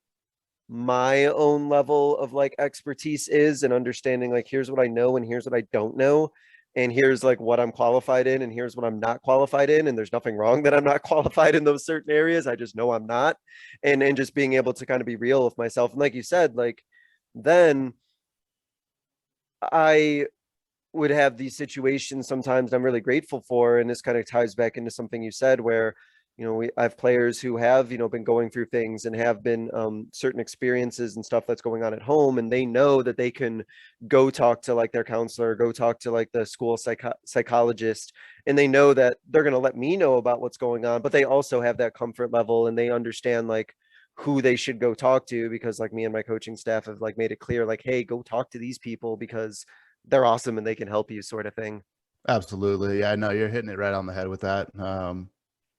my own level of like expertise is, and understanding like, here's what I know and here's what I don't know, and here's like what I'm qualified in and here's what I'm not qualified in. And there's nothing wrong that I'm not qualified in those certain areas. I just know I'm not. And just being able to kind of be real with myself. And like you said, like, then I would have these situations sometimes I'm really grateful for. And this kind of ties back into something you said, where I have players who have been going through things and have been certain experiences and stuff that's going on at home, and they know that they can go talk to like their counselor, go talk to like the school psychologist, and they know that they're going to let me know about what's going on. But they also have that comfort level, and they understand like who they should go talk to, because like me and my coaching staff have like made it clear, like, hey, go talk to these people because they're awesome and they can help you, sort of thing. Absolutely. Yeah, no, you're hitting it right on the head with that.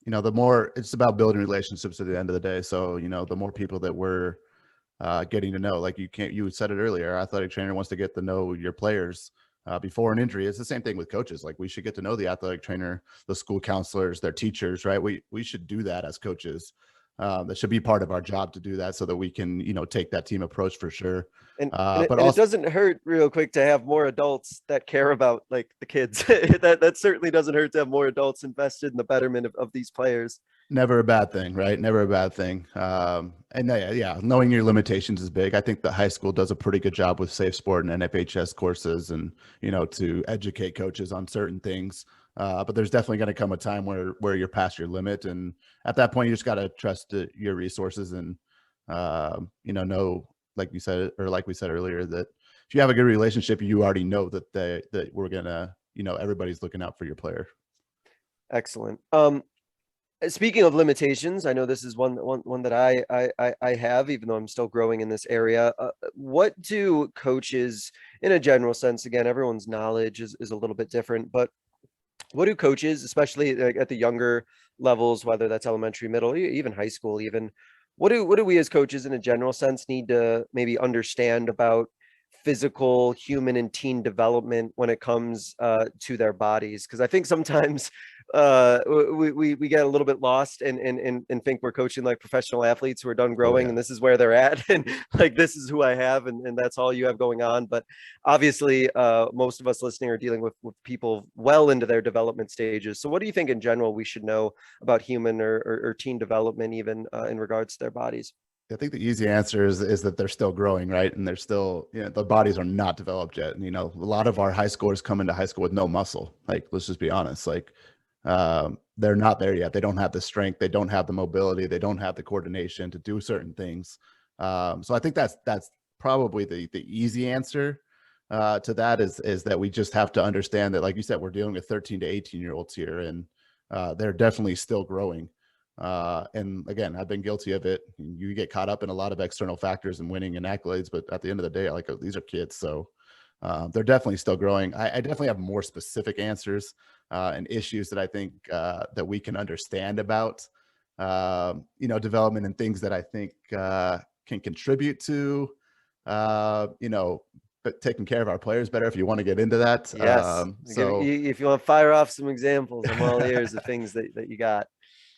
The more, it's about building relationships at the end of the day. So, the more people that we're getting to know, like you said it earlier, our athletic trainer wants to get to know your players before an injury. It's the same thing with coaches. Like, we should get to know the athletic trainer, the school counselors, their teachers, right? We should do that as coaches. That should be part of our job to do that, so that we can, take that team approach for sure. But And it also, doesn't hurt, real quick, to have more adults that care about like the kids. That certainly doesn't hurt to have more adults invested in the betterment of these players. never a bad thing, right? Never a bad thing. And yeah, knowing your limitations is big. I think the high school does a pretty good job with safe sport and NFHS courses, and to educate coaches on certain things. But there's definitely going to come a time where you're past your limit, and at that point, you just got to trust your resources, and know, like you said, or like we said earlier, that if you have a good relationship, you already know that we're gonna, everybody's looking out for your player. Excellent. Speaking of limitations, I know this is one that I have, even though I'm still growing in this area. What do coaches, in a general sense, again, everyone's knowledge is a little bit different, but what do coaches, especially like at the younger levels, whether that's elementary, middle, even high school, even, what do we as coaches in a general sense need to maybe understand about physical, human, and teen development when it comes to their bodies? Because I think sometimes we get a little bit lost and think we're coaching like professional athletes who are done Oh growing, yeah. and this is where they're at, and like, this is who I have, and that's all you have going on. But obviously, most of us listening are dealing with people well into their development stages. So what do you think in general we should know about human or teen development, even in regards to their bodies? I think the easy answer is that they're still growing, right? And they're still, the bodies are not developed yet. And, a lot of our high schoolers come into high school with no muscle. Like, let's just be honest. Like, they're not there yet. They don't have the strength. They don't have the mobility. They don't have the coordination to do certain things. So I think that's probably the easy answer to that, is that we just have to understand that, like you said, we're dealing with 13 to 18-year-olds here, and they're definitely still growing. And again, I've been guilty of it. You get caught up in a lot of external factors and winning and accolades, but at the end of the day, like, these are kids. So they're definitely still growing. I definitely have more specific answers and issues that I think that we can understand about, development, and things that I think can contribute to, taking care of our players better, if you want to get into that. Yes. If you want to fire off some examples, I'm all ears of things that you got.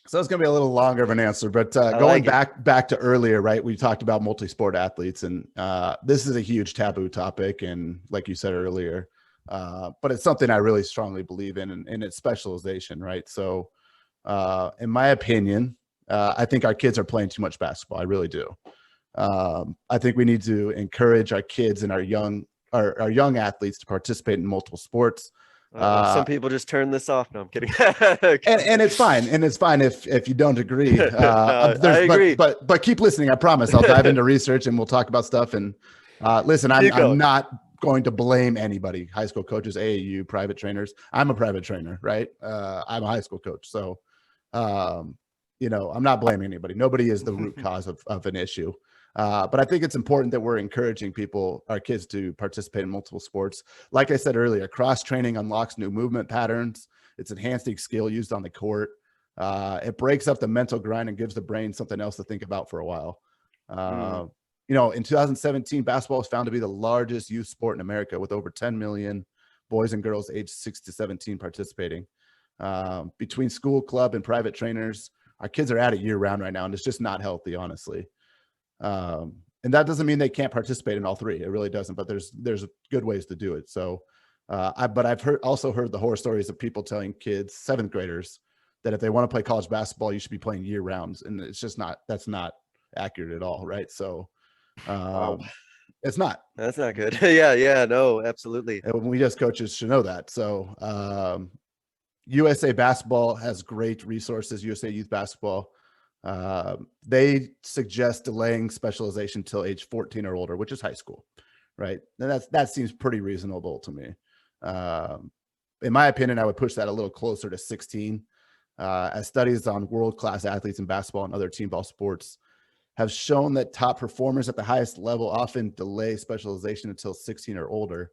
So it's going to be a little longer of an answer, but going back to earlier, right? We talked about multi-sport athletes, and this is a huge taboo topic. And like you said earlier, but it's something I really strongly believe in, and it's specialization, right? So in my opinion, I think our kids are playing too much basketball. I really do. I think we need to encourage our kids and our young athletes to participate in multiple sports. Some people just turn this off. No, I'm kidding. and it's fine. And it's fine if you don't agree. I agree. But keep listening. I promise. I'll dive into research and we'll talk about stuff. And listen, I'm not going to blame anybody. High school coaches, AAU, private trainers. I'm a private trainer, right? I'm a high school coach. So, I'm not blaming anybody. Nobody is the root cause of an issue. But I think it's important that we're encouraging our kids to participate in multiple sports. Like I said earlier, cross-training unlocks new movement patterns. It's enhancing skill used on the court. It breaks up the mental grind and gives the brain something else to think about for a while. In 2017, basketball was found to be the largest youth sport in America, with over 10 million boys and girls aged 6 to 17 participating. Between school, club, and private trainers, our kids are at it year-round right now, and it's just not healthy, honestly. And that doesn't mean they can't participate in all three. It really doesn't, but there's good ways to do it. So, I've also heard the horror stories of people telling kids, 7th graders, that if they want to play college basketball, you should be playing year rounds. And it's just that's not accurate at all. Right. So, it's not. That's not good. Yeah, no, absolutely. And we as coaches should know that. So, USA Basketball has great resources, USA Youth Basketball. They suggest delaying specialization till age 14 or older, which is high school, right? And that seems pretty reasonable to me. In my opinion, I would push that a little closer to 16, as studies on world-class athletes in basketball and other team ball sports have shown that top performers at the highest level often delay specialization until 16 or older.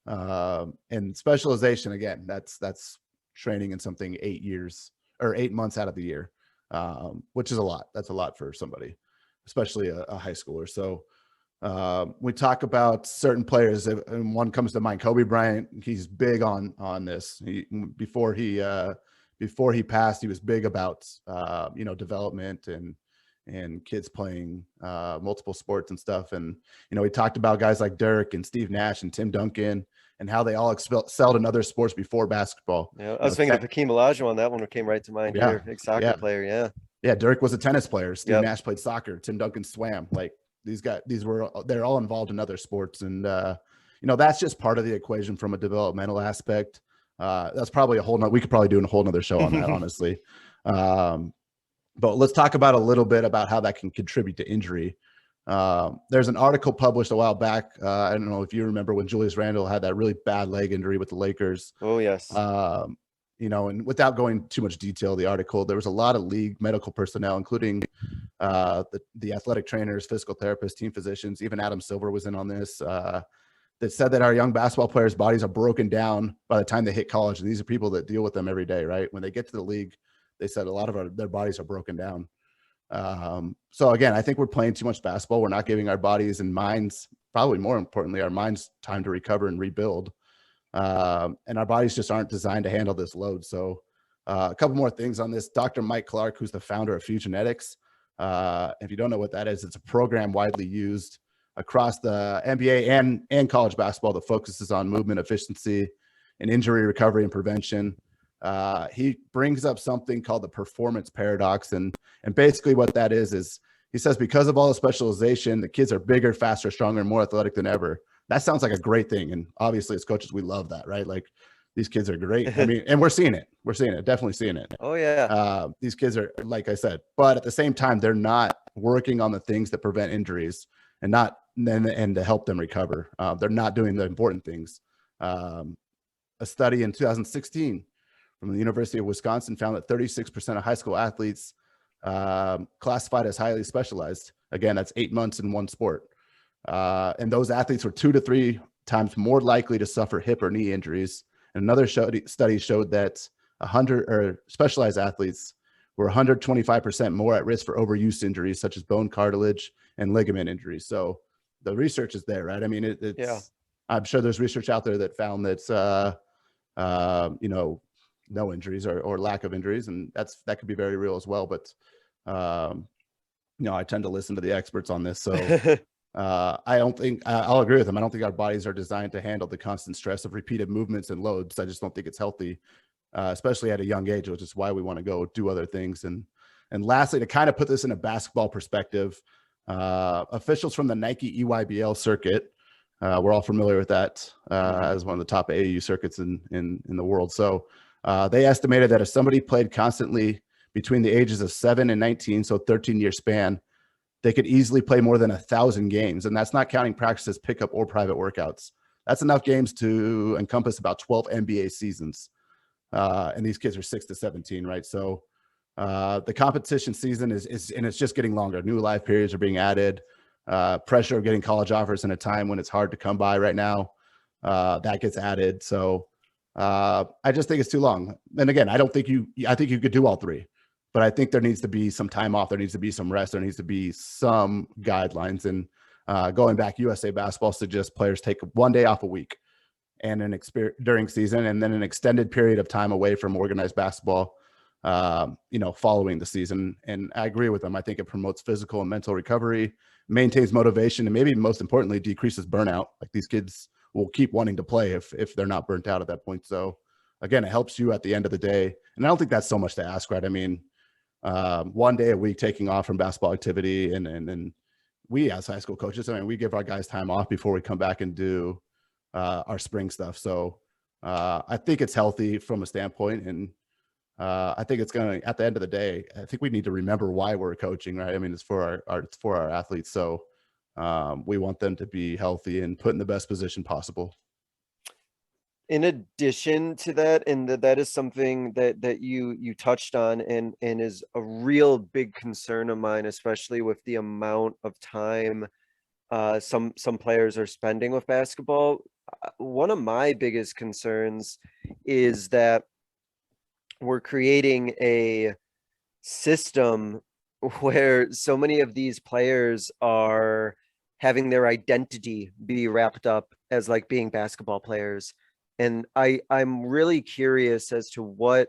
And specialization, again, that's training in something 8 months out of the year. Which is a lot. That's a lot for somebody, especially a high schooler. So we talk about certain players, and one comes to mind, Kobe Bryant. He's big on this. Before he passed, he was big about development and kids playing multiple sports and stuff. And we talked about guys like Dirk and Steve Nash and Tim Duncan, and how they all excelled in other sports before basketball. Yeah, I was thinking of Hakeem Olajuwon. That one came right to mind here. Big soccer player. Yeah. Dirk was a tennis player. Steve Nash played soccer. Tim Duncan swam. Like these guys, they're all involved in other sports. And, that's just part of the equation from a developmental aspect. That's probably we could probably do a whole nother show on that, honestly. But let's talk about a little bit about how that can contribute to injury. There's an article published a while back. I don't know if you remember when Julius Randle had that really bad leg injury with the Lakers. Oh, yes. And without going too much detail, the article, there was a lot of league medical personnel, including the athletic trainers, physical therapists, team physicians, even Adam Silver was in on this, that said that our young basketball players' bodies are broken down by the time they hit college. And these are people that deal with them every day, right? When they get to the league, they said a lot of their bodies are broken down. So again, I think we're playing too much basketball. We're not giving our bodies and minds, probably more importantly, our minds time to recover and rebuild. And our bodies just aren't designed to handle this load. So a couple more things on this. Dr. Mike Clark, who's the founder of Fusionetics. If you don't know what that is, it's a program widely used across the NBA and college basketball that focuses on movement efficiency and injury recovery and prevention. He brings up something called the performance paradox. And basically what that is he says, because of all the specialization, the kids are bigger, faster, stronger, and more athletic than ever. That sounds like a great thing. And obviously as coaches, we love that, right? Like these kids are great. I mean, and we're seeing it, definitely seeing it. Oh yeah. These kids are, like I said, but at the same time, they're not working on the things that prevent injuries and to help them recover. They're not doing the important things. A study in 2016 from the University of Wisconsin found that 36% of high school athletes classified as highly specialized. Again, that's 8 months in one sport. And those athletes were 2 to 3 times more likely to suffer hip or knee injuries. And another study showed that specialized athletes were 125% more at risk for overuse injuries, such as bone cartilage and ligament injuries. So the research is there, right? I mean, I'm sure there's research out there that found that, no injuries or lack of injuries. And that could be very real as well. But, I tend to listen to the experts on this. So I don't think I'll agree with them. I don't think our bodies are designed to handle the constant stress of repeated movements and loads. I just don't think it's healthy, especially at a young age, which is why we want to go do other things. And lastly, to kind of put this in a basketball perspective, officials from the Nike EYBL circuit, we're all familiar with that as one of the top AAU circuits in the world. So they estimated that if somebody played constantly between the ages of 7 and 19, so 13-year span, they could easily play more than 1,000 games. And that's not counting practices, pickup, or private workouts. That's enough games to encompass about 12 NBA seasons. And these kids are 6 to 17, right? So the competition season is and it's just getting longer. New live periods are being added. Pressure of getting college offers in a time when it's hard to come by right now, that gets added. So I just think it's too long. And again, I think you could do all three, but I think there needs to be some time off. There needs to be some rest. There needs to be some guidelines. And going back, USA Basketball suggests players take one day off a week and during season, and then an extended period of time away from organized basketball, following the season. And I agree with them. I think it promotes physical and mental recovery, maintains motivation, and maybe most importantly, decreases burnout. Like, these kids will keep wanting to play if they're not burnt out at that point. So again, it helps you at the end of the day. And I don't think that's so much to ask, right? I mean, one day a week taking off from basketball activity, and we as high school coaches, I mean, we give our guys time off before we come back and do our spring stuff. So I think it's healthy from a standpoint. And I think it's going to, at the end of the day, I think we need to remember why we're coaching, right? I mean, it's for our athletes. So we want them to be healthy and put in the best position possible. In addition to that, and that is something that you touched on, and is a real big concern of mine, especially with the amount of time some players are spending with basketball. One of my biggest concerns is that we're creating a system where so many of these players are having their identity be wrapped up as like being basketball players. And I'm really curious as to what,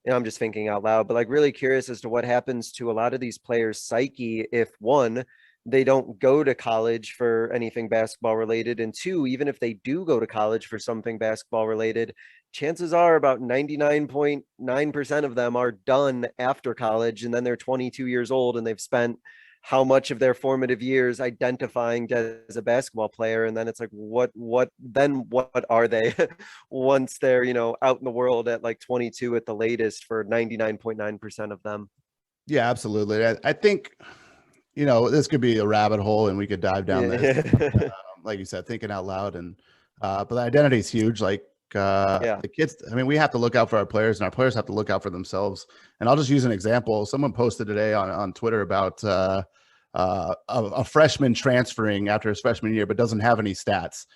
and I'm just thinking out loud, but like really curious as to what happens to a lot of these players' psyche if, one, they don't go to college for anything basketball related, and two, even if they do go to college for something basketball related, chances are about 99.9% of them are done after college, and then they're 22 years old and they've spent how much of their formative years identifying as a basketball player. And then it's like, what are they once they're, out in the world at like 22 at the latest for 99.9% of them? Yeah, absolutely. I think, this could be a rabbit hole and we could dive down this, like you said, thinking out loud. And, but the identity is huge. Like, the kids, I mean, we have to look out for our players, and our players have to look out for themselves. And I'll just use an example. Someone posted today on Twitter about a freshman transferring after his freshman year, but doesn't have any stats.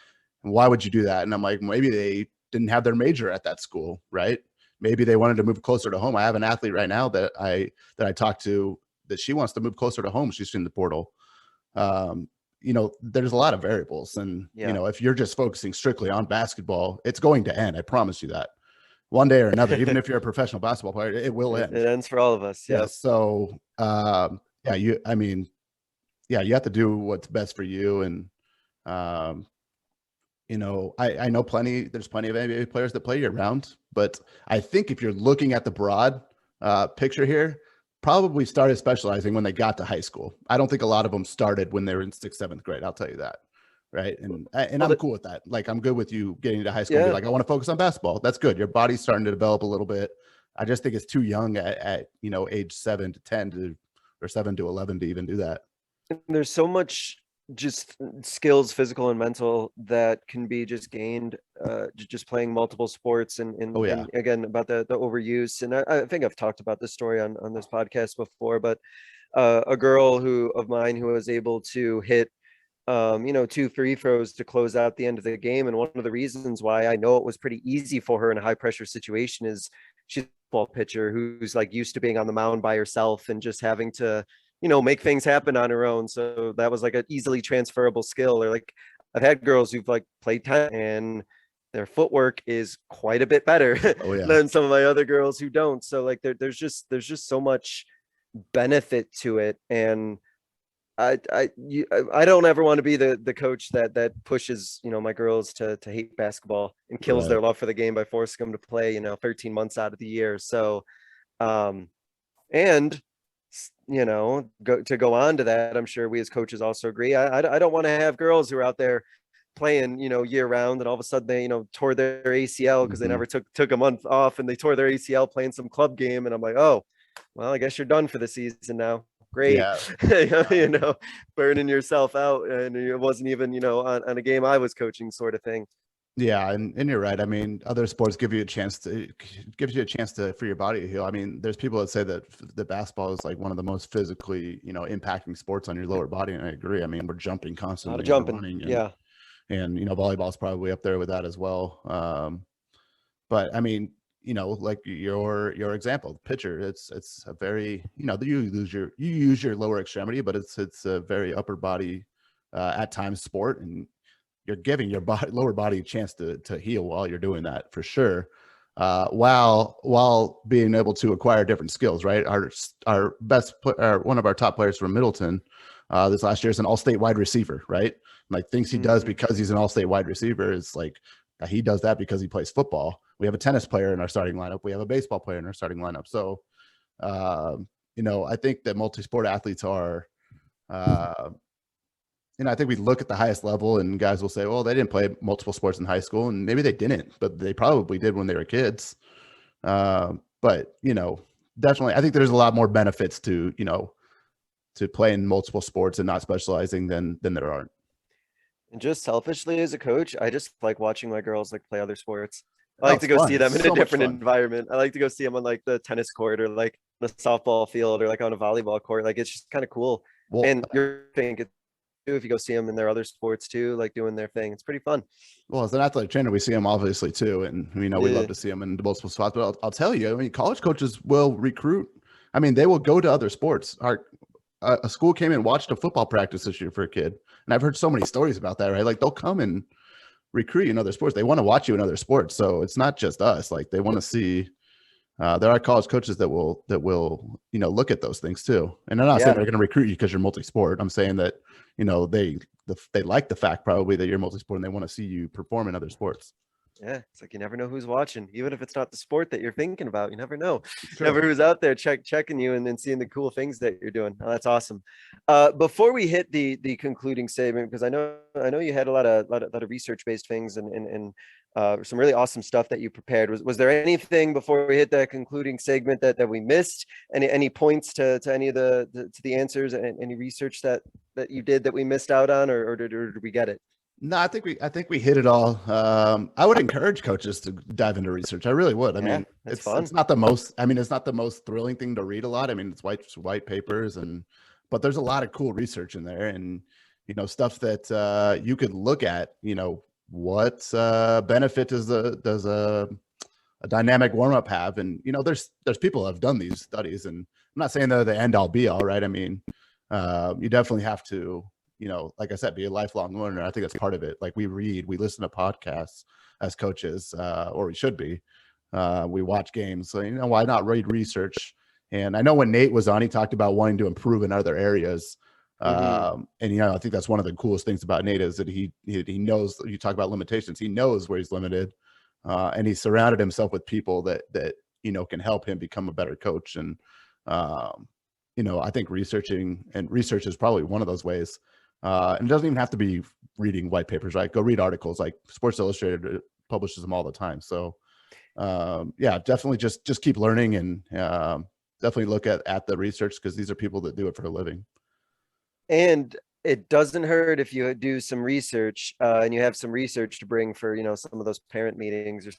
And why would you do that? And I'm like, maybe they didn't have their major at that school, right? Maybe they wanted to move closer to home. I have an athlete right now that I talked to that she wants to move closer to home. She's in the portal. There's a lot of variables, and if you're just focusing strictly on basketball, it's going to end. I promise you that one day or another. Even if you're a professional basketball player, it will end. It ends for all of us. Yeah. So, you have to do what's best for you. And, I know there's plenty of NBA players that play year round, but I think if you're looking at the broad picture here, probably started specializing when they got to high school. I don't think a lot of them started when they were in 6th, 7th grade. I'll tell you that. Right. And I'm cool with that. Like, I'm good with you getting to high school. And be like, I want to focus on basketball. That's good. Your body's starting to develop a little bit. I just think it's too young at age 7 to 10 or 7 to 11 to even do that. There's so much just skills, physical and mental, that can be just gained just playing multiple sports, and again, about the overuse. And I think I've talked about this story on this podcast before, but a girl of mine who was able to hit 2 free throws to close out the end of the game. And one of the reasons why I know it was pretty easy for her in a high pressure situation is she's a football pitcher who's like used to being on the mound by herself and just having to make things happen on her own. So that was like an easily transferable skill. Or like, I've had girls who've like played tennis and their footwork is quite a bit better than some of my other girls who don't. So like there's just so much benefit to it. And I don't ever want to be the coach that pushes, my girls to hate basketball and kills their love for the game by forcing them to play, 13 months out of the year. So, and go on to that, I'm sure we as coaches also agree. I don't want to have girls who are out there playing, year round, and all of a sudden they, tore their ACL because they never took a month off, and they tore their ACL playing some club game. And I'm like, oh, well, I guess you're done for the season now. Great. Burning yourself out, and it wasn't even, on a game I was coaching, sort of thing. Yeah, and you're right. I mean, other sports gives you a chance to for your body to heal. I mean, there's people that say that the basketball is like one of the most physically, impacting sports on your lower body, and I agree. I mean, we're jumping constantly, a lot of jumping, and volleyball's probably up there with that as well. But I mean, like your example, pitcher, it's a very, you use your lower extremity, but it's a very upper body at times sport, and you're giving your lower body a chance to heal while you're doing that, for sure. While being able to acquire different skills, right? Our best one of our top players from Middleton this last year is an all-state wide receiver, right? Like things he does because he's an all-state wide receiver is like he does that because he plays football. We have a tennis player in our starting lineup. We have a baseball player in our starting lineup. So, I think that multi-sport athletes are, I think we look at the highest level and guys will say, well, they didn't play multiple sports in high school, and maybe they didn't, but they probably did when they were kids. But, definitely, I think there's a lot more benefits to playing multiple sports and not specializing than there aren't. And just selfishly as a coach, I just like watching my girls like play other sports. I like to go see them in a different environment. I like to go see them on like the tennis court or like the softball field or like on a volleyball court. Like it's just kind of cool. Well, and you're thinking if you go see them in their other sports too, like doing their thing, it's pretty fun. Well, as an athletic trainer, we see them obviously too, and we love to see them in multiple spots. But I'll tell you, I mean, college coaches will recruit. I mean, they will go to other sports. A school came and watched a football practice this year for a kid, and I've heard so many stories about that. Right, like they'll come and recruit you in other sports. They want to watch you in other sports, so it's not just us. Like they want to see. There are college coaches that will look at those things too. And I'm not saying they're going to recruit you because you're multi-sport. I'm saying that they like the fact probably that you're multi-sport and they want to see you perform in other sports. Yeah, it's like you never know who's watching, even if it's not the sport that you're thinking about. You never know. Sure. Never who's out there checking you and then seeing the cool things that you're doing. Oh, that's awesome. Before we hit the concluding statement, because I know you had a lot of research based things and some really awesome stuff that you prepared. Was there anything before we hit that concluding segment that we missed? Any points to any of the answers and any research that you did that we missed out on, or did we get it? No, I think we hit it all. I would encourage coaches to dive into research. I really would. I mean, it's fun. It's not the most thrilling thing to read a lot. I mean, it's white papers but there's a lot of cool research in there, and stuff that you could look at. What benefit does a dynamic warm up have? And there's people who have done these studies, and I'm not saying they're the end all be all, right? I mean, you definitely have to. Like I said, be a lifelong learner. I think that's part of it. Like we listen to podcasts as coaches, or we should be. We watch games. So, why not read research? And I know when Nate was on, he talked about wanting to improve in other areas. And, I think that's one of the coolest things about Nate is that he knows, you talk about limitations. He knows where he's limited. And he surrounded himself with people that can help him become a better coach. And, I think research is probably one of those ways. And it doesn't even have to be reading white papers, right? Go read articles. Like Sports Illustrated publishes them all the time. So, definitely just keep learning and definitely look at the research because these are people that do it for a living. And it doesn't hurt if you do some research and you have some research to bring for, some of those parent meetings or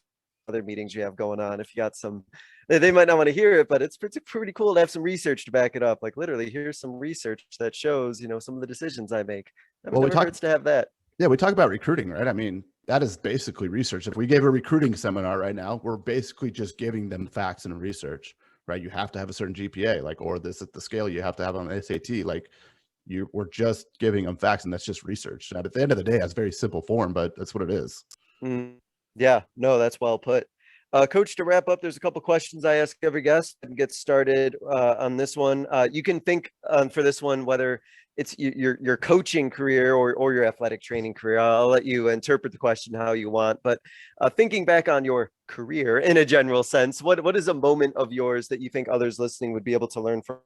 other meetings you have going on. If you got some, they might not want to hear it, but it's pretty cool to have some research to back it up. Like literally, here's some research that shows, some of the decisions I make. It hurts to have that. Yeah, we talk about recruiting, right? I mean, that is basically research. If we gave a recruiting seminar right now, we're basically just giving them facts and research, right? You have to have a certain GPA, or this at the scale you have to have on the SAT. Like we're just giving them facts, and that's just research. And at the end of the day, that's very simple form, but that's what it is. Yeah, no, that's well put. Coach, to wrap up, there's a couple questions I ask every guest and get started on this one. You can think for this one, whether it's your coaching career or your athletic training career. I'll let you interpret the question how you want. But thinking back on your career in a general sense, what is a moment of yours that you think others listening would be able to learn from?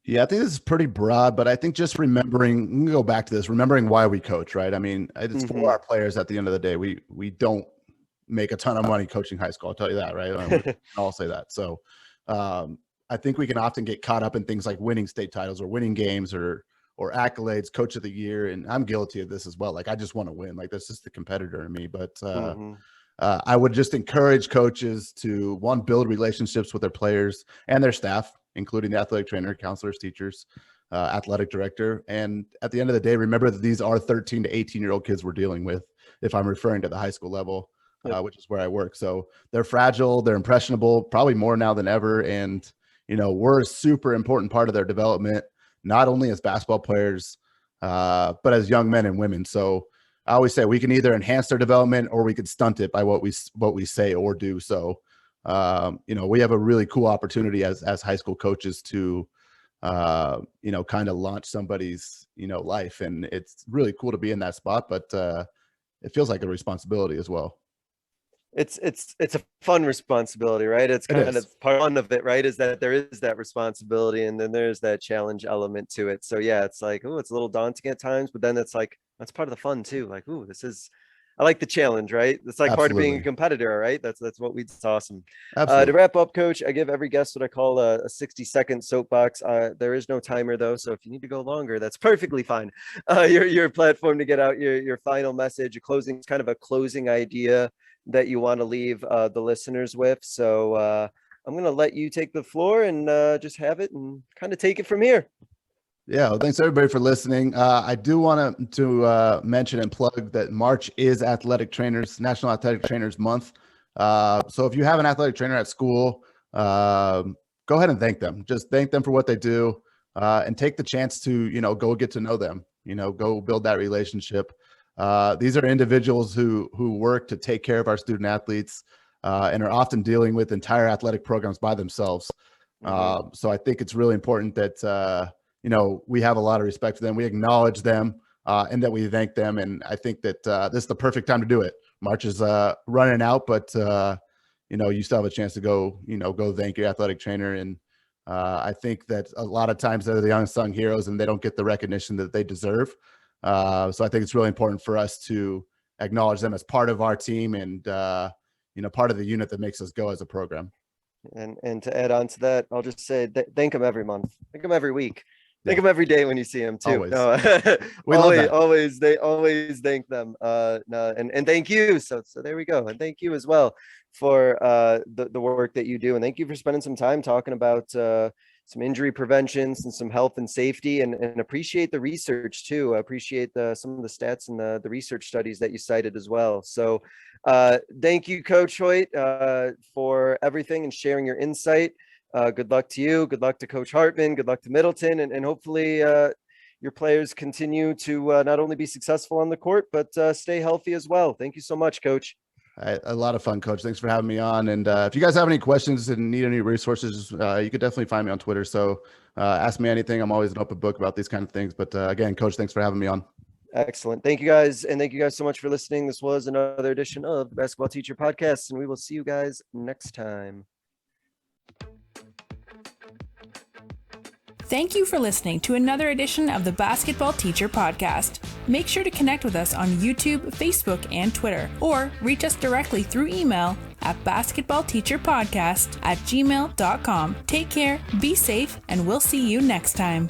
Yeah, I think this is pretty broad, but I think just remembering, go back to this, remembering why we coach, right? I mean, it's for our players at the end of the day. We don't make a ton of money coaching high school. I'll tell you that, right? I'll say that. So I think we can often get caught up in things like winning state titles or winning games or accolades, coach of the year. And I'm guilty of this as well. Like, I just want to win. Like, that's just the competitor in me. But I would just encourage coaches to, one, build relationships with their players and their staff, including the athletic trainer, counselors, teachers, athletic director. And at the end of the day, remember that these are 13 to 18-year-old kids we're dealing with, if I'm referring to the high school level. Which is where I work. So they're fragile, they're impressionable, probably more now than ever. And, we're a super important part of their development, not only as basketball players, but as young men and women. So I always say we can either enhance their development or we could stunt it by what we say or do. So, we have a really cool opportunity as high school coaches to, kind of launch somebody's, life. And it's really cool to be in that spot, but it feels like a responsibility as well. It's a fun responsibility, right? It's kind of part of it, right? Is that there is that responsibility, and then there's that challenge element to it. So yeah, it's like, it's a little daunting at times, but then it's like, that's part of the fun too. Like, I like the challenge, right? It's like part of being a competitor, right? That's it's awesome. To wrap up, Coach, I give every guest what I call a 60-second soapbox. There is no timer though, so if you need to go longer, that's perfectly fine. Your platform to get out your final message, it's kind of a closing idea that you want to leave the listeners with. So I'm going to let you take the floor and just have it and kind of take it from here. Yeah, well, thanks everybody for listening. I do want to mention and plug that March is National Athletic Trainers Month. So if you have an athletic trainer at school, go ahead and thank them. Just thank them for what they do, and take the chance to, go get to know them, go build that relationship. These are individuals who work to take care of our student athletes and are often dealing with entire athletic programs by themselves. So I think it's really important that, we have a lot of respect for them. We acknowledge them and that we thank them. And I think that this is the perfect time to do it. March is running out, but, you still have a chance to go thank your athletic trainer. And I think that a lot of times they're the unsung heroes and they don't get the recognition that they deserve. So I think it's really important for us to acknowledge them as part of our team and, part of the unit that makes us go as a program. And to add on to that, I'll just say thank them every month, thank them every week, thank them every day when you see them too. Always. No, always thank them. And thank you. So there we go. And thank you as well for the work that you do. And thank you for spending some time talking about some injury preventions and some health and safety, and appreciate the research too. I appreciate some of the stats and the research studies that you cited as well. So thank you, Coach Hoyt, for everything and sharing your insight. Good luck to you. Good luck to Coach Hartman. Good luck to Middleton. And hopefully your players continue to not only be successful on the court, but stay healthy as well. Thank you so much, Coach. A lot of fun, Coach. Thanks for having me on. And if you guys have any questions and need any resources, you could definitely find me on Twitter. So ask me anything. I'm always an open book about these kind of things. But again, Coach, thanks for having me on. Excellent. Thank you guys. And thank you guys so much for listening. This was another edition of the Basketball Teacher Podcast, and we will see you guys next time. Thank you for listening to another edition of the Basketball Teacher Podcast. Make sure to connect with us on YouTube, Facebook, and Twitter, or reach us directly through email at basketballteacherpodcast@gmail.com. Take care, be safe, and we'll see you next time.